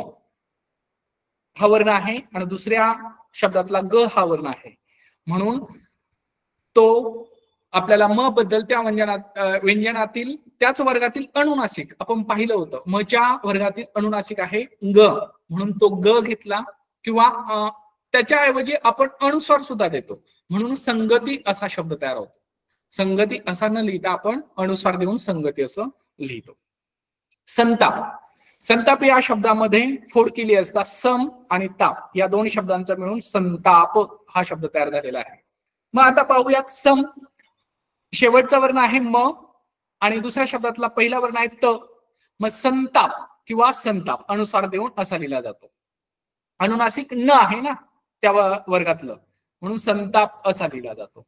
हा वर्ण आहे आणि दुसऱ्या शब्दातला ग हा वर्ण आहे म्हणून तो आपल्याला म बद्दल त्या व्यंजनातील त्याच वर्गातील अनुनासिक आपण पाहिलं होतं. मच्या वर्गातील अनुनासिक आहे ग, म्हणून तो ग घेतला, किंवा त्याच्याऐवजी आपण अनुस्वार सुद्धा देतो, म्हणून संगती असा शब्द तयार होतो. संगती असा न लिहिता आपण अनुस्वार देऊन संगती असं लिहितो. संताप. संताप या शब्दामध्ये फोड केली असता सम आणि ताप या दोन शब्दांचा मिळून संताप हा शब्द तयार झालेला आहे. मग आता पाहूयात. सम शेवटचा वर्ण आहे म आणि दुसऱ्या शब्दातला पहिला वर्ण आहे त. मग संताप किंवा संताप अनुस्वार देऊन असा लिहिला जातो. अनुनासिक न आहे ना त्या वर्गातलं, म्हणून संताप असा लिहिला जातो.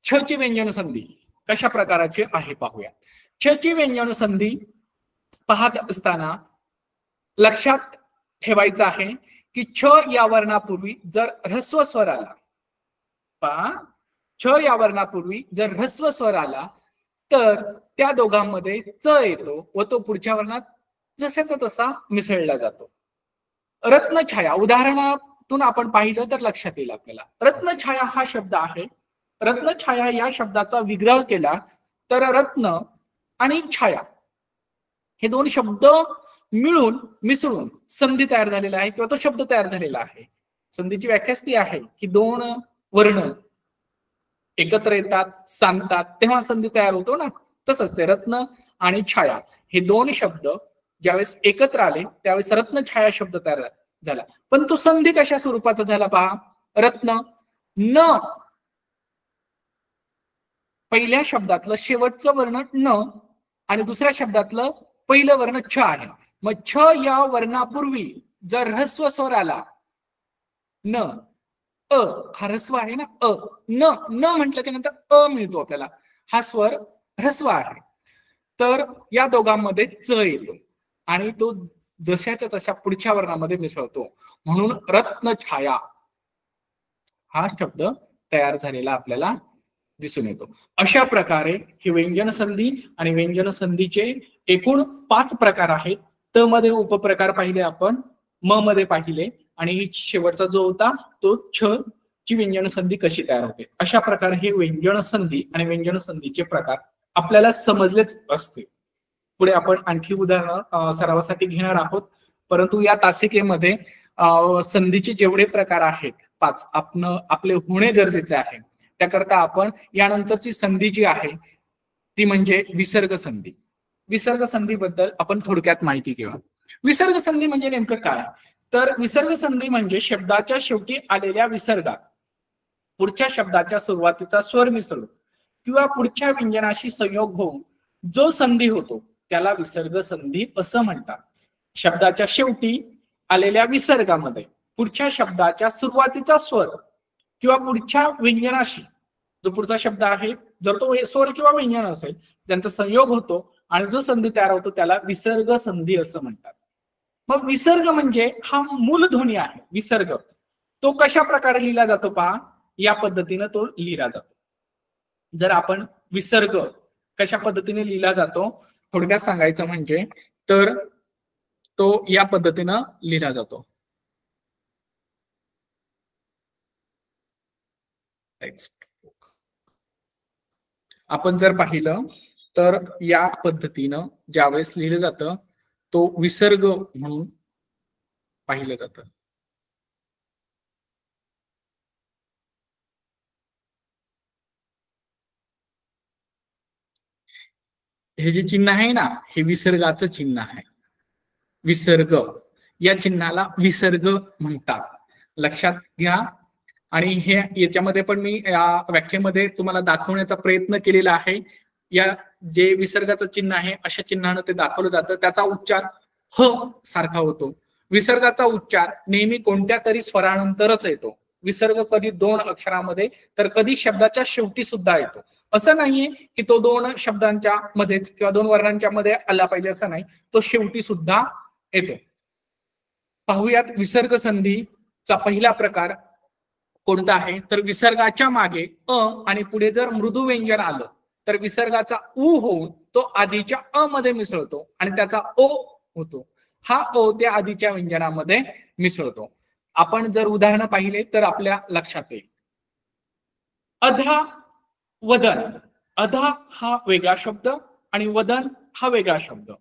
छ ची व्यंजन संधी कशा प्रकारची आहे पाहूया. छ ची व्यंजन संधी पाहत असताना लक्षात ठेवायचं आहे की छ या वर्णापूर्वी जर ह्रस्व स्वर आला, पहा छ या वर्णापूर्वी जर ह्रस्व स्वर आला तर त्या दोघांमध्ये च येतो व तो पुढच्या वर्णात जशाचा तसा मिसळला जातो. रत्नछाया उदाहरणातून आपण पाहिलं तर लक्षात येईल आपल्याला. रत्नछाया हा शब्द आहे. रत्नछाया या शब्दाचा विग्रह केला तर रत्न आणि छाया हे दोन शब्द मिळून मिसळून संधी तयार झालेला आहे किंवा तो शब्द तयार झालेला आहे. संधीची व्याख्याच ती आहे की दोन वर्ण एकत्र येतात, सांगतात, तेव्हा संधी तयार होतो ना. तसंच ते रत्न आणि छाया हे दोन शब्द ज्यावेळेस एकत्र आले त्यावेळेस रत्न छाया शब्द तयार झाला. पण तो संधी कशा स्वरूपाचा झाला पहा. रत्न न पहिल्या शब्दातलं शेवटचं वर्ण न आणि दुसऱ्या शब्दातलं पहिलं वर्ण छ आहे. मग छ या वर्णापूर्वी जर ह्रस्व स्वर आला न, अ हा ह्रस्व आहे ना, अ न न म्हटल्याच्या नंतर अ मिळतो आपल्याला, हा स्वर ह्रस्व आहे. तर या दोघांमध्ये च येतो आणि तो जशाच्या तशा पुढच्या वर्णामध्ये मिसळतो, म्हणून रत्न छाया हा शब्द तयार झालेला आपल्याला दिसून येतो. अशा प्रकारे ही व्यंजन संधी आणि व्यंजन संधीचे एकूण 5 प्रकार आहेत. त मध्ये उपप्रकार पाहिले आपण, म मध्ये पाहिले आणि शेवटचा जो होता तो छ ची व्यंजन संधी कशी तयार होते. अशा प्रकारे हे व्यंजन संधी आणि व्यंजन संधीचे प्रकार आपल्याला समजलेच असते. पुढे आपण आणखी उदाहरण सरावासाठी घेणार आहोत, परंतु या तासिकेमध्ये संधीचे जेवढे प्रकार आहेत 5 आपले होणे गरजेचे आहे. त्याकरता आपण यानंतरची संधी जी आहे ती म्हणजे विसर्ग संधी. विसर्ग संधीबद्दल आपण थोडक्यात माहिती घेऊ. विसर्ग संधी म्हणजे नेमकं काय, तर विसर्ग संधी म्हणजे शब्दाच्या शेवटी आलेल्या विसर्गात पुढच्या शब्दाच्या सुरुवातीचा स्वर मिसळून किंवा पुढच्या व्यंजनाशी संयोग होऊन जो संधी होतो त्याला विसर्ग संधी असं म्हणतात. शब्दाच्या शेवटी आलेल्या विसर्गामध्ये पुढच्या शब्दाच्या सुरुवातीचा स्वर किंवा पुढच्या व्यंजनाशी जो पुढचा शब्द आहे जर तो स्वर किंवा व्यंजन असेल ज्यांचा संयोग होतो आणि जो संधी तयार होतो त्याला विसर्ग संधी असं म्हणतात. मग विसर्ग म्हणजे हा मूलध्वनी आहे. विसर्ग तो कशा प्रकारे लिहिला जातो पहा, या पद्धतीने तो लिहिला जातो. जर आपण विसर्ग कशा पद्धतीने लिहिला जातो थोडक्यात सांगायचं म्हणजे तर तो या पद्धतीनं लिहिला जातो. आपण जर पाहिलं तर या पद्धतीनं ज्यावेळेस लिहिलं जातं तो विसर्ग म्हणून पाहिलं जातं. हे जे चिन्ह आहे ना हे विसर्गाचं चिन्ह आहे. विसर्ग या चिन्हाला विसर्ग म्हणतात, लक्षात घ्या. आणि हे याच्यामध्ये पण मी या व्याख्येमध्ये तुम्हाला दाखवण्याचा प्रयत्न केलेला आहे. या जे विसर्गाचं चिन्ह आहे अशा चिन्हानं ते दाखवलं जातं. त्याचा उच्चार ह सारखा होतो. विसर्गाचा उच्चार नेहमी कोणत्या तरी स्वरानंतरच येतो. विसर्ग कधी 2 अक्षरामध्ये तर कधी शब्दाच्या शेवटी सुद्धा येतो. असं नाहीये की तो 2 शब्दांच्या मध्येच किंवा 2 वर्णांच्या मध्ये आला पाहिजे असं नाही, तो शेवटी सुद्धा येतो. पाहूयात विसर्ग संधीचा पहिला प्रकार कोणता आहे, तर विसर्गाच्या मागे अ आणि पुढे जर मृदू व्यंजन आलं तर विसर्गाचा उ होऊन तो आधीच्या अ मध्ये मिसळतो आणि त्याचा ओ होतो. हा ओ त्या आधीच्या व्यंजनामध्ये मिसळतो. आपण जर उदाहरणं पाहिले तर आपल्या लक्षात येईल. अधा वदन, अधा हा वेगळा शब्द आणि वदन हा वेगळा शब्द.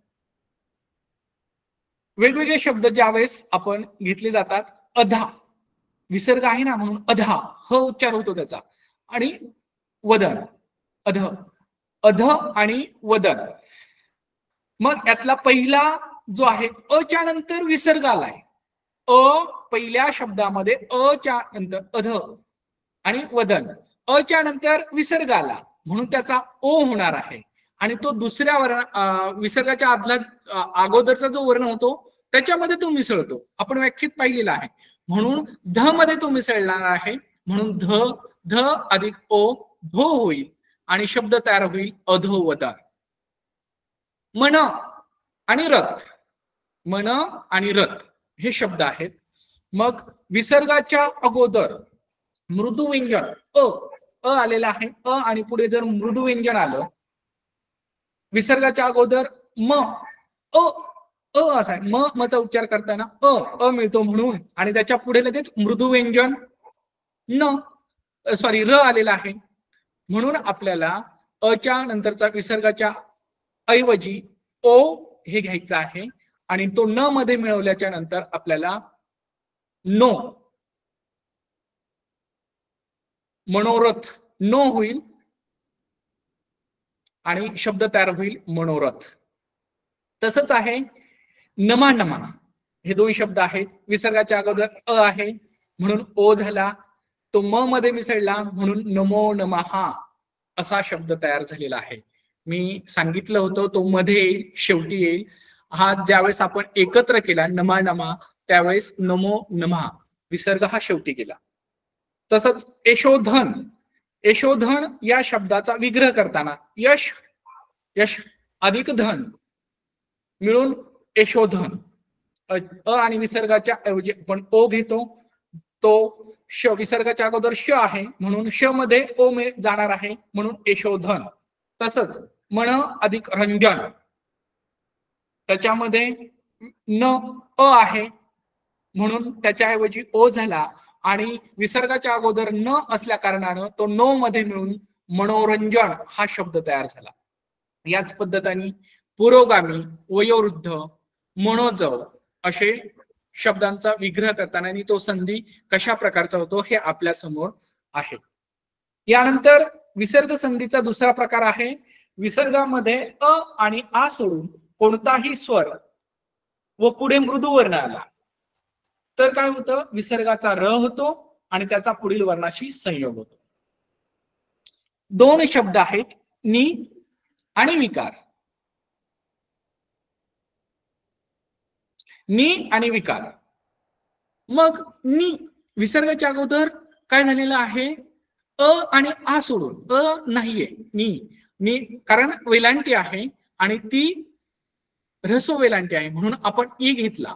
वेगवेगळे शब्द ज्यावेळेस आपण घेतले जातात, अधा विसर्ग आहे ना म्हणून अधा ह उच्चार होतो त्याचा, आणि वदन अध, अध आणि वदन. मग यातला पहिला जो आहे अच्या नंतर विसर्ग आलाय, अ पहिल्या शब्दामध्ये अच्या नंतर अध आणि वदन, अच्या नंतर विसर्ग आला म्हणून त्याचा ओ होणार आहे, आणि तो दुसऱ्या वर्ण विसर्गाच्या आदला अगोदरचा जो वर्ण होतो त्याच्यामध्ये तो मिसळतो. आपण व्याख्येत पाहिलेला आहे. म्हणून ध मध्ये तो मिसळणार आहे, म्हणून ध ध अधिक ओ धो होईल आणि शब्द तयार होईल अधोवदन. मन आणि रथ, मन आणि रथ हे शब्द आहेत. मग विसर्गाच्या अगोदर मृदू व्यंजन अ आलेला आहे, अ आणि पुढे जर मृदू व्यंजन आलं, विसर्गाच्या अगोदर म अ असा आहे, मचा उच्चार करताना अ मिळतो म्हणून, आणि त्याच्या पुढे लगेच मृदू व्यंजन र आलेला आहे, म्हणून आपल्याला अच्या नंतरचा विसर्गाच्या ऐवजी ओ हे घ्यायचं आहे, आणि तो न मध्ये मिळवल्याच्या नंतर आपल्याला नो, मनोरथ नो होईल आणि शब्द तयार होईल मनोरथ. तसंच आहे नमा नमा, हे दोन शब्द आहेत. विसर्गाच्या अगोदर अ आहे म्हणून ओ झाला, तो म मध्ये मिसळला म्हणून नमो नमहा असा शब्द तयार झालेला आहे. मी सांगितलं होतं तो मध्ये येईल, शेवटी येईल. हा ज्यावेळेस आपण एकत्र केला नमा नमा, त्यावेळेस नमो नमहा विसर्ग हा शेवटी गेला. तसंच यशोधन, यशोधन या शब्दाचा विग्रह करताना यश यश अधिक धन मिळून यशोधन, अ आणि विसर्गाच्या ऐवजी आपण ओ घेतो, तो श विसर्गाच्या अगोदर श आहे म्हणून श मध्ये ओ जाणार आहे म्हणून यशोधन. तसंच मन अधिक रंजन, त्याच्यामध्ये न अ आहे म्हणून त्याच्याऐवजी ओ झाला, आणि विसर्गाच्या अगोदर न असल्या कारणानं तो नो मध्ये मिळून मनोरंजन हा शब्द तयार झाला. याच पद्धतीने पुरोगामी, वयोवृद्ध, मनोजव असे शब्दांचा विग्रह करताना आणि तो संधी कशा प्रकारचा होतो हे आपल्या समोर आहे. यानंतर विसर्ग संधीचा दुसरा प्रकार आहे, विसर्गामध्ये अ आणि आ सोडून कोणताही स्वर व पुढे मृदू वर्ण आला तर काय होतं, विसर्गाचा र होतो आणि त्याचा पुढील वर्णाशी संयोग होतो. दोन शब्द आहेत नि आणि विकार. नि आणि विकार. मग नि विसर्गाच्या अगोदर काय झालेलं आहे, अ आणि आ सोडून अ नाहीये, नि कारण वेलांटी आहे आणि ती ऱ्हस्व वेलांटी आहे म्हणून आपण ई घेतला,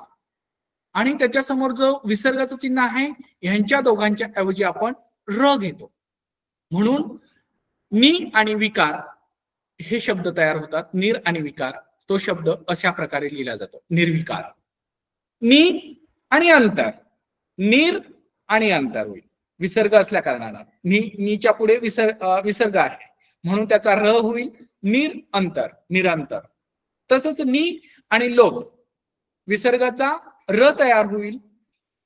आणि त्याच्या समोर जो विसर्गाचं चिन्ह आहे ह्यांच्या दोघांच्या ऐवजी आपण र घेतो, म्हणून नि आणि विकार हे शब्द तयार होतात. निर आणि विकार, तो शब्द अशा प्रकारे लिहिला जातो, निर्विकार. नि आणि अंतर, निर आणि अंतर होईल विसर्ग असल्या कारणानं. नीच्या पुढे विसर्ग आहे म्हणून त्याचा र होईल निर अंतर, निरंतर. तसंच नि आणि लोभ, विसर्गाचा र तयार होईल,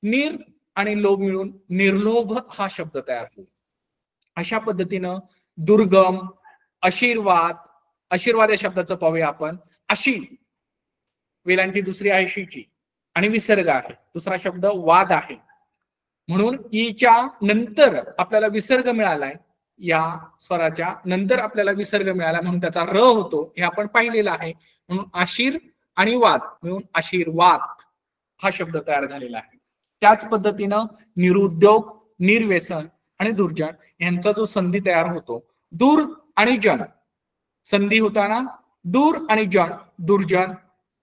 निर आणि लोभ मिळून निर्लोभ हा शब्द तयार होईल. अशा पद्धतीनं दुर्गम, आशीर्वाद, आशीर्वाद या शब्दाचं पाहूया आपण. अशी वेलांटी दुसरी आहे शीची, आणि विसर्ग आहे, दुसरा शब्द वाद आहे म्हणून ईच्या नंतर आपल्याला विसर्ग मिळालाय, या स्वराच्या नंतर आपल्याला विसर्ग मिळाला म्हणून त्याचा र होतो, हे आपण पाहिलेलं आहे. म्हणून आशीर आणि वाद मिळून आशीर्वाद हा शब्द तयार झालेला आहे. त्याच पद्धतीनं निरुद्योग, निर्व्यसन आणि दुर्जन यांचा जो संधी तयार होतो, दूर आणि जन संधी होताना दूर आणि जन दुर्जन,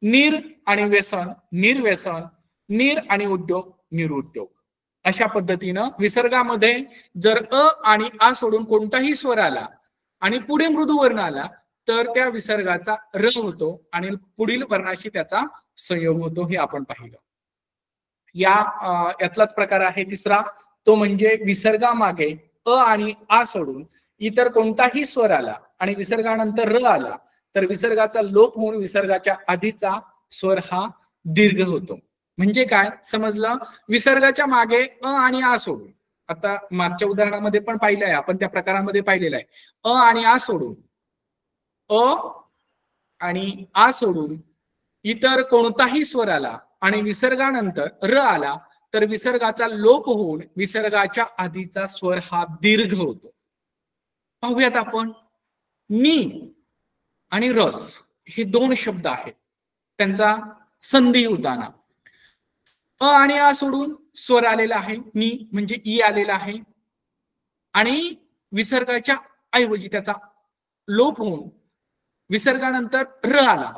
निर आणि व्यसन निर्व्यसन, निर आणि उद्योग निरुद्योग. अशा पद्धतीनं विसर्गामध्ये जर अ आणि आ सोडून कोणताही स्वर आला आणि पुढे मृदू वर्ण आला तर त्या विसर्गाचा र होतो आणि पुढील वर्णाशी त्याचा संयोग होतो, हे आपण पाहिलं. यातलाच प्रकार आहे तिसरा, तो म्हणजे विसर्गामागे अ आणि आ सोडून इतर कोणताही स्वर आला आणि विसर्गानंतर र आला तर विसर्गाचा लोप होऊन विसर्गाच्या आधीचा स्वर हा दीर्घ होतो. म्हणजे काय समजलं? विसर्गाच्या मागे अ आणि आ सोडून, आता मागच्या उदाहरणामध्ये पण पाहिलं आहे आपण, त्या प्रकारामध्ये पाहिलेलं आहे, अ आणि आ सोडून, अ आणि आ सोडून इतर कोणताही स्वर आला आणि विसर्गानंतर र आला तर विसर्गाचा लोप होऊन विसर्गाच्या आधीचा स्वर हा दीर्घ होतो. पाहूयात आपण. मी आणि रस हे दोन शब्द आहेत, त्यांचा संधी होताना अ आणि आ सोडून स्वर आलेला आहे, नी म्हणजे ई आलेला आहे आणि विसर्गाच्या ऐवजी त्याचा लोप होऊन विसर्गानंतर र आला,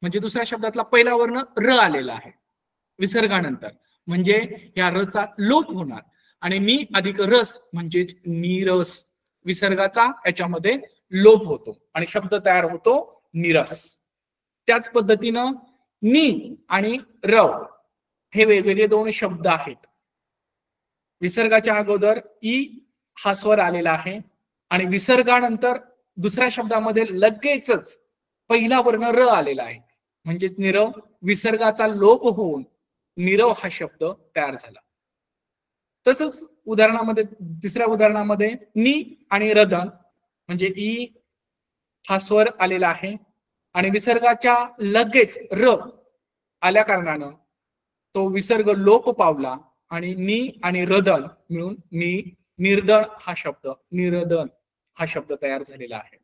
म्हणजे दुसऱ्या शब्दातला पहिला वर्ण र आलेला आहे विसर्गानंतर, म्हणजे या रचा लोप होणार आणि नी अधिक रस म्हणजेच नीरस, विसर्गाचा याच्यामध्ये लोप होतो आणि शब्द तयार होतो नीरस. त्याच पद्धतीनं नी आणि रव हे वेगवेगळे दोन शब्द आहेत. विसर्गाच्या अगोदर ई हा स्वर आलेला आहे आणि विसर्गानंतर दुसऱ्या शब्दामध्ये लगेचच पहिला वर्ण र आलेला आहे, म्हणजेच निरव, विसर्गाचा लोप होऊन निरव हा शब्द तयार झाला. तसंच उदाहरणामध्ये, तिसऱ्या उदाहरणामध्ये नी आणि रदन म्हणजे ई हा स्वर आलेला आहे आणि विसर्गाच्या लगेच र आल्या कारणानं तो विसर्ग लोप पावला आणि नी आणि रदन मिळून निर्दन हा शब्द, निरदन हा शब्द तयार झालेला आहे.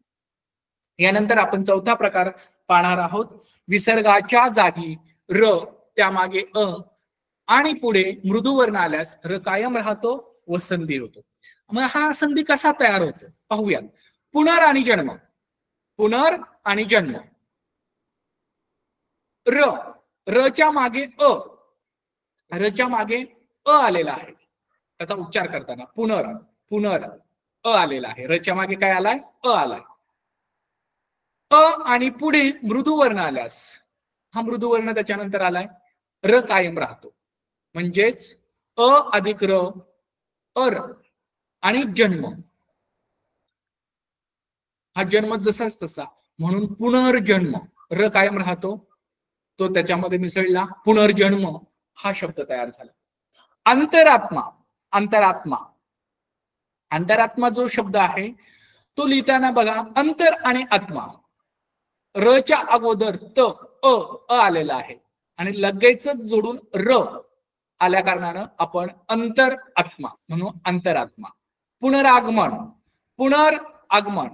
यानंतर आपण चौथा प्रकार पाहणार आहोत. विसर्गाच्या जागी र, त्यामागे अ आणि पुढे मृदुवर्ण आल्यास र कायम राहतो व संधी होतो. मग हा संधी कसा तयार होतो पाहूयात. पुनर आणि जन्म, पुनर आणि जन्म. र, रच्या मागे अ, रच्या मागे अ आलेला आहे, त्याचा उच्चार करताना पुनर, पुनर अ आलेला आहे, रच्या मागे काय आलाय? अ आलाय. अ आणि पुढे मृदुवर्ण आल्यास हा मृदुवर्ण त्याच्यानंतर आलाय, र कायम राहतो, म्हणजेच अ अधिक र, अर आणि जन्म. हा जन्म जसाच तसा, म्हणून पुनर्जन्म, र कायम राहतो, तो त्याच्यामध्ये मिसळला, पुनर्जन्म हा शब्द तयार झाला. अंतरात्मा, अंतरात्मा, अंतरात्मा जो शब्द आहे तो लिहिताना बघा, अंतर आणि आत्मा, रच्या अगोदर त अ आलेला आहे आणि लगेचच जोडून र आल्या कारणानं आपण अंतर आत्मा म्हणून अंतरात्मा. पुनरागमन, पुनरागमन,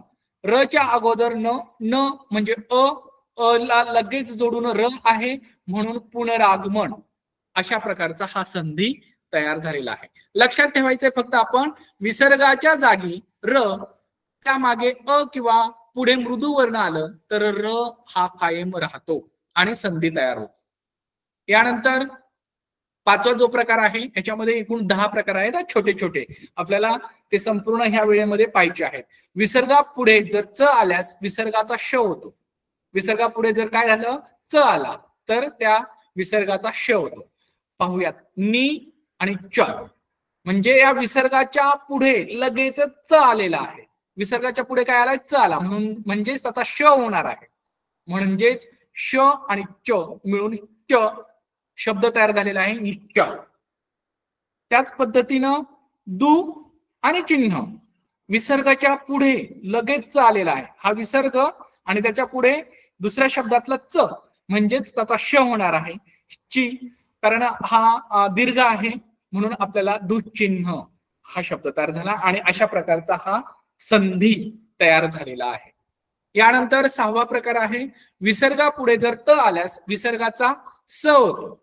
रच्या अगोदर न, न म्हणजे अ ला लगेच जोडून र आहे म्हणून पुनरागमन, अशा प्रकारचा हा संधी तयार झालेला आहे. लक्षात ठेवायचंय फक्त आपण, विसर्गाच्या जागी र, त्यामागे अ किंवा पुढे मृदुवर्ण आलं तर र हा कायम राहतो आणि संधी तयार होतो. यानंतर पाचवा जो प्रकार आहे, याच्यामध्ये एकूण 10 प्रकार आहेत छोटे छोटे, आपल्याला ते संपूर्ण ह्या वेळेमध्ये पाहिजे आहेत. विसर्गा पुढे जर च आल्यास विसर्गाचा श होतो, विसर्गा पुढे जर काय झालं, च आला तर त्या विसर्गाचा श होतो. पाहूयात. नी आणि च, म्हणजे या विसर्गाच्या पुढे लगेच च आलेला आहे, विसर्गाच्या पुढे काय आलाय? च आला, म्हणून म्हणजेच त्याचा श होणार आहे, म्हणजेच श आणि च मिळून च शब्द तयार झालेला आहे निश्च. त्याच पद्धतीनं दु आणि चिन्ह, विसर्गाच्या पुढे लगेच आलेला आहे, हा विसर्ग आणि त्याच्या पुढे दुसऱ्या शब्दातला च म्हणजेच त्याचा श होणार आहे, ची, कारण हा दीर्घ आहे म्हणून आपल्याला दुचिन्ह हा शब्द तयार झाला आणि अशा प्रकारचा हा संधी तयार झालेला आहे. यानंतर सहावा प्रकार आहे, विसर्गा पुढे जर त आल्यास विसर्गाचा स होतो,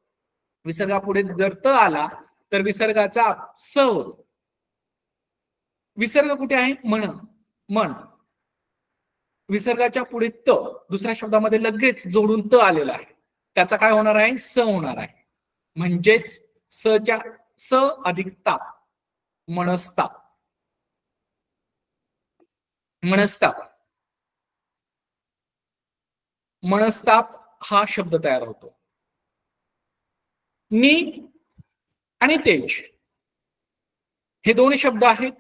विसर्गा पुढे जर त आला तर विसर्गाचा स होतो. विसर्ग कुठे आहे? मन, मन, विसर्गाच्या पुढे त दुसऱ्या शब्दामध्ये लगेच जोडून त आलेला आहे, त्याचा काय होणार आहे? स होणार आहे, म्हणजेच सच्या स अधिक ताप, मनस्ताप, मनस्ताप, मनस्ताप हा शब्द तयार होतो. नी आणि तेज हे दोन शब्द आहेत.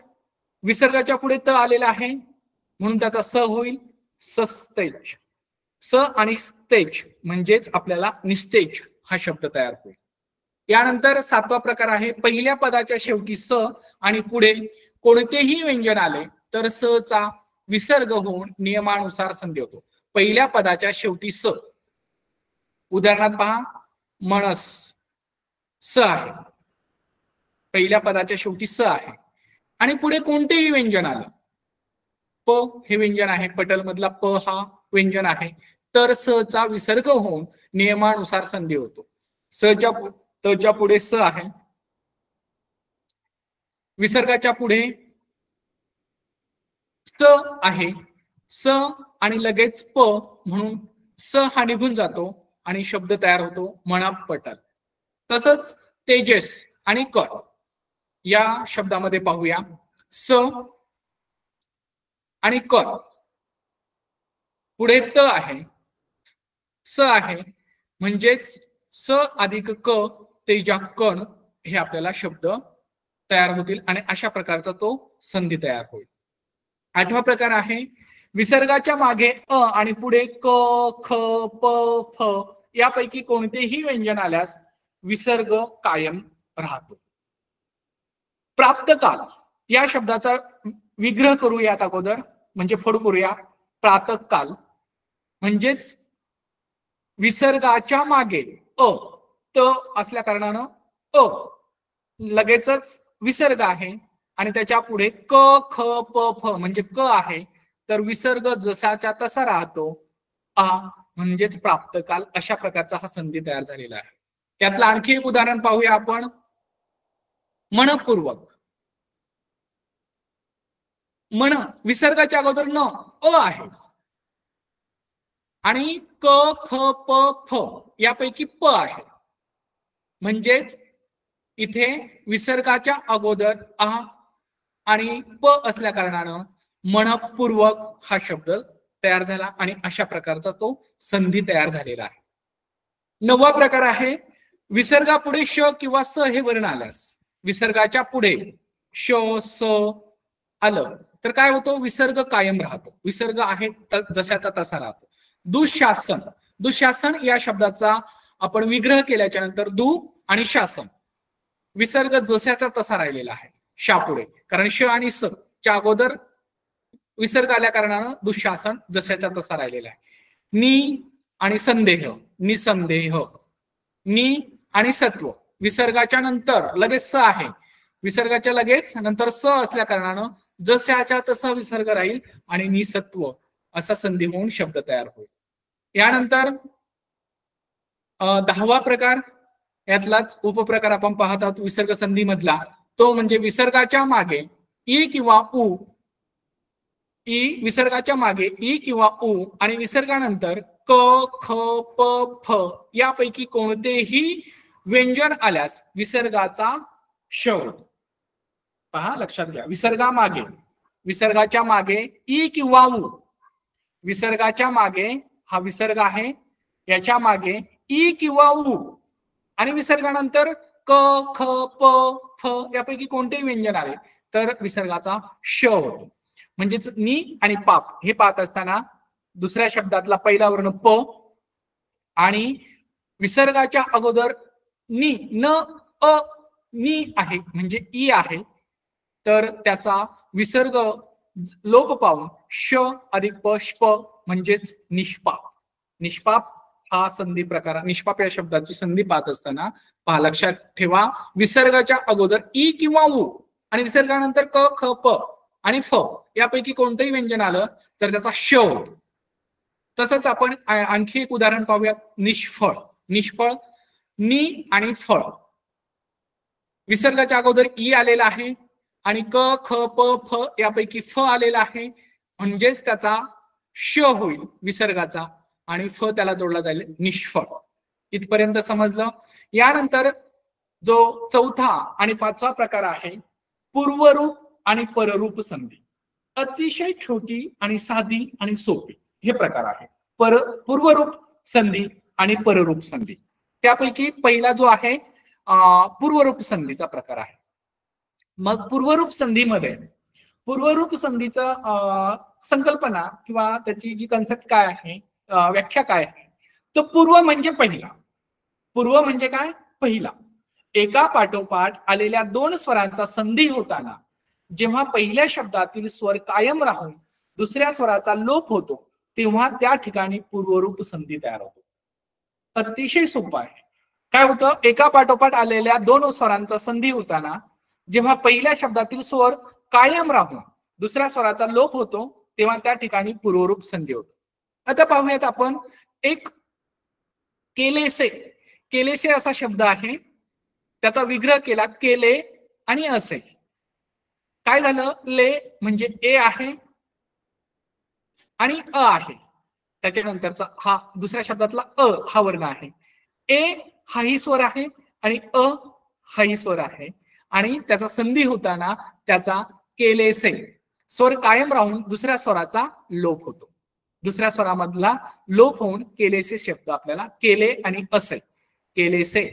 विसर्गाच्या पुढे त आलेला आहे म्हणून त्याचा स होईल, सस्तेज. स आणि स्तेज म्हणजेच आपल्याला निस्तेज हा शब्द तयार होईल. यानंतर 7वा प्रकार आहे, पहिल्या पदाच्या शेवटी स आणि पुढे कोणतेही व्यंजन आले तर स चा विसर्ग होऊन नियमानुसार संधी होतो. पहिल्या पदाच्या शेवटी स, उदाहरणार्थ पहा, म्हणस स आहे, पहिल्या पदाच्या शेवटी स आहे आणि पुढे कोणतेही व्यंजन आलं, प हे व्यंजन आहे, पटल मधला प हा व्यंजन आहे, तर स चा विसर्ग होऊन नियमानुसार संधी होतो. तच्या पुढे स आहे, विसर्गाच्या पुढे स आहे, स आणि लगेच प म्हणून स हा निघून जातो आणि शब्द तयार होतो म्हणा पटल. तसंच तेजस आणि कर या शब्दामध्ये पाहूया, स आणि कर पुढे त आहे, स आहे, म्हणजेच स अधिक क तेजा कण हे आपल्याला शब्द तयार होतील आणि अशा प्रकारचा तो संधी तयार होईल. 8वा प्रकार आहे, विसर्गाच्या मागे अ आणि पुढे क ख प फ यापैकी कोणतेही व्यंजन आल्यास विसर्ग कायम राहतो. प्राप्त काल या शब्दाचा विग्रह करूयात अगोदर, म्हणजे फोड करूया. प्रातः काल म्हणजेच विसर्गाच्या मागे अ त असल्या कारणानं अ लगेचच विसर्ग आहे आणि त्याच्या पुढे क ख प फ म्हणजे क आहे, तर विसर्ग जसाच्या तसा राहतो, आ म्हणजेच प्राप्त काल. अशा प्रकारचा हा संधी तयार झालेला आहे. त्यातलं आणखी एक उदाहरण पाहूया आपण, मनपूर्वक. मन विसर्गाच्या अगोदर न अ आहे आणि क ख प फ यापैकी प आहे, म्हणजेच इथे विसर्गाच्या अगोदर आ आणि प असल्या कारणानं मनपूर्वक हा शब्द तयार झाला आणि अशा प्रकारचा तो संधी तयार झालेला आहे. 9वा प्रकार आहे, विसर्गापुढे श किंवा स हे वर्ण आल्यास, विसर्गाच्या पुढे श स आलं तर काय होतो, विसर्ग कायम राहतो, विसर्ग आहे जशाचा तसा राहतो. दुःशासन, दुःशासन या शब्दाचा आपण विग्रह केल्याच्या नंतर दु आणि शासन, विसर्ग जशाचा तसा राहिलेला आहे शापुढे, कारण श आणि स च्या अगोदर विसर्ग आल्या कारणानं दुःशासन जशाचा तसा राहिलेला आहे. नि आणि संदेह, निसंदेह, नि आणि सत्व विसर्गाच्या नंतर लगेच स आहे, विसर्गाच्या लगेच नंतर स असल्या कारणानं जशाच्या तसा विसर्ग राहील आणि निसत्व असा संधी होऊन शब्द तयार होईल. यानंतर 10वा प्रकार, यातलाच उपप्रकार आपण पाहत आहोत विसर्ग संधी मधला, तो म्हणजे विसर्गाच्या मागे ई किंवा उ, ई विसर्गाच्या मागे ई किंवा उ आणि विसर्गानंतर क ख प फ यापैकी कोणतेही व्यंजन आल्यास विसर्गाचा श होतो. पहा लक्षात घ्या, विसर्गाच्या मागे ई किंवा उ, विसर्गाच्या मागे हा विसर्ग आहे, याच्या मागे ई किंवा उ आणि विसर्गानंतर क ख प फ यापैकी कोणतेही व्यंजन आले तर विसर्गाचा श होतो. म्हणजेच नि आणि पाप हे पाहत असताना दुसऱ्या शब्दातला पहिला वर्ण प आणि विसर्गाच्या अगोदर नि न अ नि आहे म्हणजे ई आहे, तर त्याचा विसर्ग लोप पावून श अधिक प ष्प म्हणजेच निष्पाप. निष्पाप हा संधी प्रकार, निष्पाप या शब्दाची संधी पाहत असताना पहा लक्षात ठेवा, विसर्गाच्या अगोदर ई किंवा उ आणि विसर्गानंतर क ख प आणि फ यापैकी कोणतंही व्यंजन आलं तर त्याचा श होतो. तसंच आपण आणखी एक उदाहरण पाहूया, निष्फळ. निष्फळ नि आणि फळ, विसर्गाच्या अगोदर ई आलेला आहे आणि क ख प फ यापैकी फ आलेला आहे, म्हणजेच त्याचा श होईल विसर्गाचा आणि फ त्याला जोडला जाईल, निष्फळ. इथपर्यंत समजलं. यानंतर जो 4था आणि 5वा प्रकार आहे, पूर्वरूप आणि पररूप संधी. अतिशय छोटी आणि साधी आणि सोपी हे प्रकार आहे, पूर्वरूप संधी आणि पररूप संधी. त्यापैकी पहिला जो आहे पूर्वरूप संधीचा प्रकार आहे. मग पूर्वरूप संधीमध्ये पूर्वरूप संधीचं संकल्पना किंवा त्याची जी कन्सेप्ट काय आहे, व्याख्या काय आहे, तर पूर्व म्हणजे पहिला. पूर्व म्हणजे काय? पहिला. एका पाठोपाठ आलेल्या दोन स्वरांचा संधी होताना जेव्हा पहिल्या शब्दातील स्वर कायम राहून दुसऱ्या स्वराचा लोप होतो तेव्हा त्या ठिकाणी पूर्वरूप संधी तयार होतो. अतिशय सोपं आहे. काय होतं? एका पाठोपाठ आलेल्या दोन स्वरांचा संधी होताना जेव्हा पहिल्या शब्दातील स्वर कायम राहून दुसऱ्या स्वराचा लोप होतो तेव्हा त्या ठिकाणी पूर्वरूप संधी होतो. आता पाहूयात आपण एक केलेसे. केलेसे असा शब्द आहे, त्याचा विग्रह केला केले आणि असे. काय झालं? ले म्हणजे ए आहे आणि अ आहे, त्याच्यानंतरचा हा दुसऱ्या शब्दातला अ हा वर्ण आहे. ए हाही स्वर आहे आणि अ हाही स्वर आहे आणि त्याचा संधी होताना त्याचा केलेसे स्वर कायम राहून दुसऱ्या स्वराचा लोप होतो. दुसऱ्या स्वरामधला लोप होऊन केलेसे शब्द आपल्याला केले आणि असे. केलेसे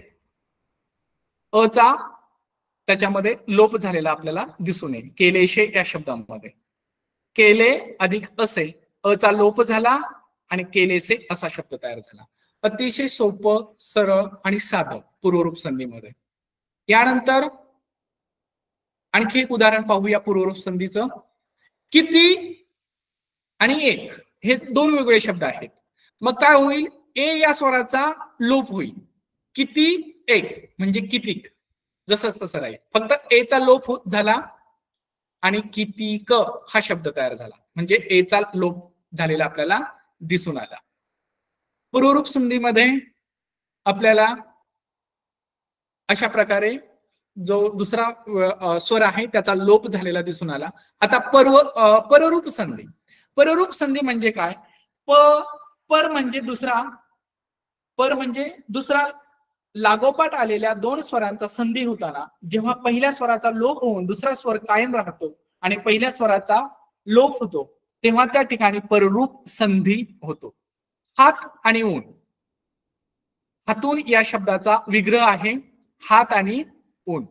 अचा त्याच्यामध्ये लोप झालेला आपल्याला दिसून येईल केलेशे या शब्दामध्ये. केले अधिक असे, अचा लोप झाला आणि केलेसे असा शब्द तयार झाला. अतिशय सोपं, सरळ आणि साधं पूर्वरूप संधीमध्ये. यानंतर आणखी एक उदाहरण पाहूया पूर्वरूप संधीचं. किती आणि एक हे दोन वेगळे शब्द आहेत. मग काय होईल? ए या स्वराचा लोप होईल. किती एक म्हणजे कितीक, जसंच तसं राहील. फक्त एचा लोप झाला आणि कितीक हा शब्द तयार झाला, म्हणजे एचा लोप झालेला आपल्याला दिसून आला. पूर्वरूप संधीमध्ये आपल्याला अशा प्रकारे जो दुसरा स्वर आहे त्याचा लोप झालेला दिसून आला. आता पररूप संधी. पररूप संधी म्हणजे काय? पर म्हणजे दुसरा लागोपाठ आलेल्या दोन स्वरांचा संधी होताना जेव्हा पहिल्या स्वराचा लोप होऊन दुसरा स्वर कायम राहतो आणि पहिल्या स्वराचा लोप होतो तेव्हा त्या ठिकाणी पररूप संधी होतो. हात आणि ऊन. हातून या शब्दाचा विग्रह आहे हात आणि ऊन.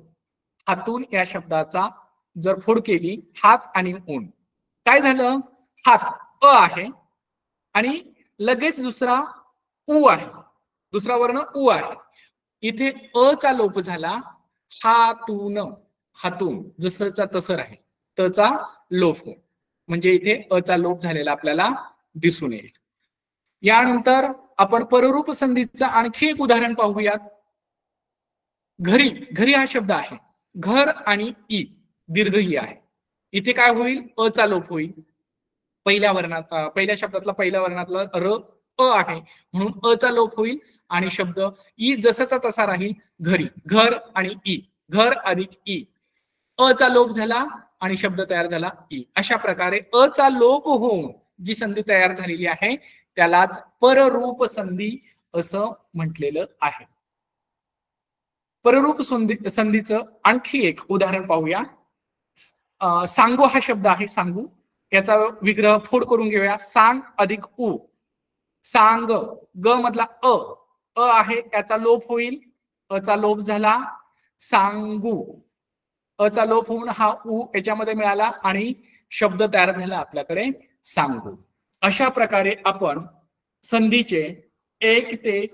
हातून या शब्दाचा जर फोड केली हात आणि ऊन, काय झालं? हात अ आहे आणि लगेच दुसरा उ आहे, दुसरा वर्ण उ आहे. इथे अ चा लोप झाला, हातून, हातून जसंचा तसं राहील, तचा लोप हो, म्हणजे इथे अ चा लोप झालेला आपल्याला दिसून येईल. यानंतर आपण पररूप संधीचं आणखी एक उदाहरण पाहूयात. घरी. घरी हा शब्द आहे, घर आणि ई दीर्घ ई आहे. इथे काय होईल? अ चा लोप होईल. पहिल्या शब्दातला पहिल्या वर्णातला र अ आहे म्हणून अ चा लोप होईल आणि शब्द ई जसाचा तसा राहील. घरी. घर आणि ई, घर अधिक ई, अ चा लोप झाला आणि शब्द तयार झाला ई. अशा प्रकारे अ चा लोप होऊन जी संधी तयार झालेली आहे त्यालाच पररूप संधी असं म्हटलेलं आहे. पररूप संधीचं आणखी एक उदाहरण पाहूया. सांगू हा शब्द आहे, सांगू. याचा विग्रह फोड करून घेऊया. सांग अधिक उ, सांग. ग मधला अ आहे, त्याचा लोप होईल, अ चा लोप झाला, सांगू. अ चा लोप होऊन हा उ याच्यामध्ये मिळाला आणि शब्द तयार झाला आपल्याकडे सांगू. अशा प्रकारे आपण संधीचे 1 ते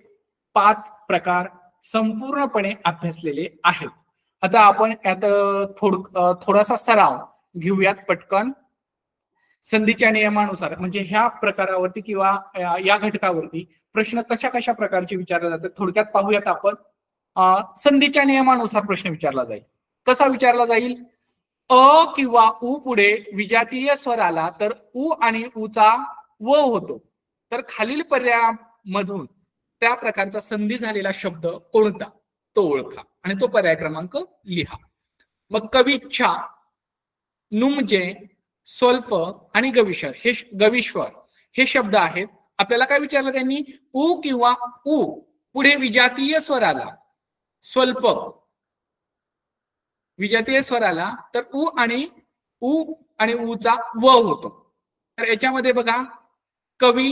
5 प्रकार संपूर्णपणे अभ्यासलेले आहेत. आता आपण यात थोडासा सराव घेऊयात पटकन. संधीच्या नियमानुसार म्हणजे ह्या प्रकारावरती किंवा या घटकावरती प्रश्न कशा कशा प्रकारचे विचारले जातात थोडक्यात पाहूयात आपण. संधीच्या नियमानुसार प्रश्न विचारला जाईल. कसा विचारला जाईल? अ किंवा उ पुढे विजातीय स्वर आला तर उ आणि उचा व होतो, तर खालील पर्यायामधून त्या प्रकारचा संधी झालेला शब्द कोणता तो ओळखा आणि तो पर्याय क्रमांक लिहा. मग कविच्छा, नुमजे, स्वल्प आणि गविश्वर हे शब्द आहेत. आपल्याला काय विचारलं त्यांनी? उ किंवा उ पुढे विजातीय स्वर आला, स्वल्प विजातीय स्वर आला तर उ आणि उचा व होतो. तर याच्यामध्ये बघा, कवी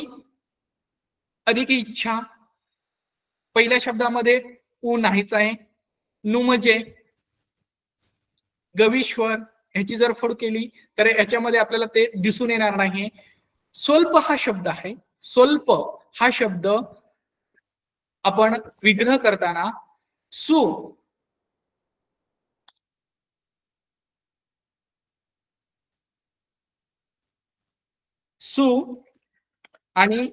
अधिक इच्छा, पहिल्या शब्दामध्ये उ नाहीच आहे. नुमजे, गवीश्वर ह्याची जर फोड केली तर याच्यामध्ये आपल्याला ते दिसून येणार नाही. स्वल्प हा शब्द आहे. स्वल्प हा शब्द आपण विग्रह करताना सु आणि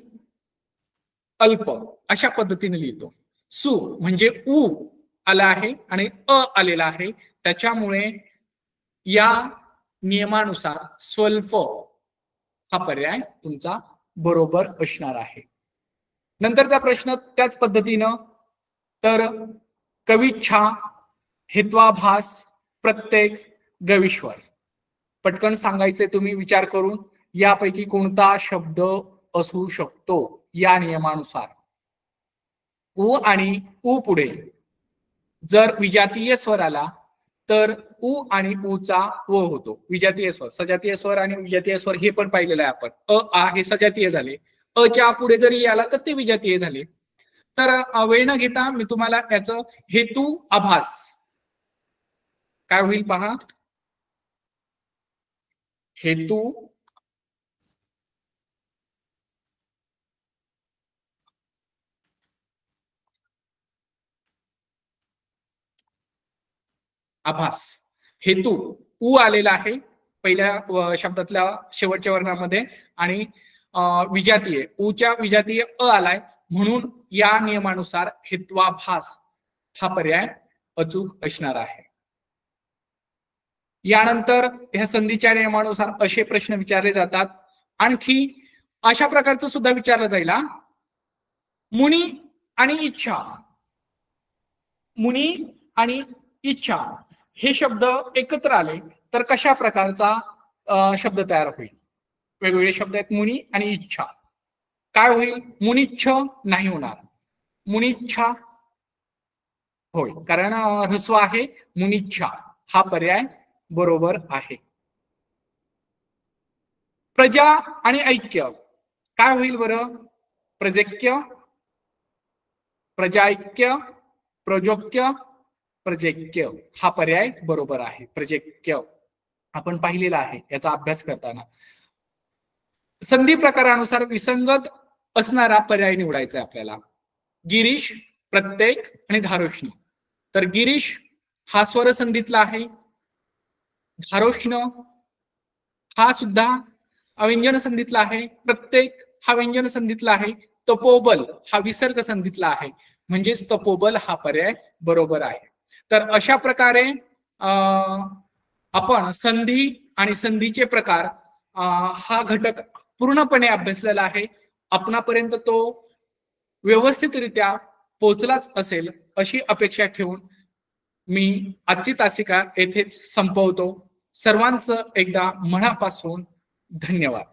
अल्प अशा पद्धतीने लिहितो. सु म्हणजे उ आला आहे आणि अ आलेला आहे, त्याच्यामुळे या नियमानुसार स्वल्प हा पर्याय तुमचा बरोबर असणार आहे. नंतरचा प्रश्न त्याच पद्धतीनं, तर कविच्छा, हेत्वाभास, प्रत्येक, गवीश्वर पटकन सांगायचे तुम्ही विचार करून, यापैकी कोणता शब्द असू शकतो या नियमानुसार. उ आणि उ पुढे जर विजातीय स्वर आला तर उ आणि उचा व होतो. विजातीय स्वर, सजातीय स्वर आणि विजातीय स्वर हे पण पाहिलेलं आहे आपण. अ आ हे सजातीय झाले, अ च्या पुढे जरी आला तर ते विजातीय झाले. तर वेळ न घेता मी तुम्हाला याचं हेतू आभास काय होईल पहा. हेतू आभास. हेतू उ आलेला आहे पहिल्या शब्दातल्या शेवटच्या वर्णामध्ये आणि विजातीय उच्या विजातीय अ आलाय, म्हणून या नियमानुसार हेत्वाभास हा पर्याय अचूक असणार आहे. यानंतर ह्या संधीच्या नियमानुसार असे प्रश्न विचारले जातात. आणखी अशा प्रकारचं सुद्धा विचारलं जाईल, मुनी आणि इच्छा. मुनी आणि इच्छा हे शब्द एकत्र आले तर कशा प्रकारचा शब्द तयार होईल. वेगवेगळे शब्द आहेत मुनी आणि इच्छा. काय होईल. मुनिच्छ नाही होणार, मुनिच्छा होय, कारण ह्रस्व आहे. मुनिच्छा हा पर्याय बरोबर आहे. प्रजा आणि ऐक्य काय होईल बरं. प्रजैक्य, प्रजाऐक्य, प्रजोक्य, प्रजैक्य हा पर्याय बरोबर आहे. प्रजैक्य आपण पाहिलेला आहे याचा अभ्यास करताना. संधी प्रकारानुसार विसंगत असणारा पर्याय निवडायचा आपल्याला. गिरीश, प्रत्येक आणि धारोष्ण. तर गिरीश हा स्वरसंधीतला आहे, धारोष्ण हा सुद्धा व्यंजन संधीतला आहे, प्रत्येक हा व्यंजन संधीतला आहे, तपोबल हा विसर्ग संधीतला आहे, म्हणजेच तपोबल हा पर्याय बरोबर आहे. तर अशा प्रकारे आपण संधी आणि संधीचे प्रकार हा घटक पूर्णपणे अभ्यासलेला आहे. आपणापर्यंत तो व्यवस्थितरित्या पोहोचलाच असेल अशी अपेक्षा ठेवून मी आजची तासिका येथेच संपवतो. सर्वांचं एकदा मनापासून धन्यवाद.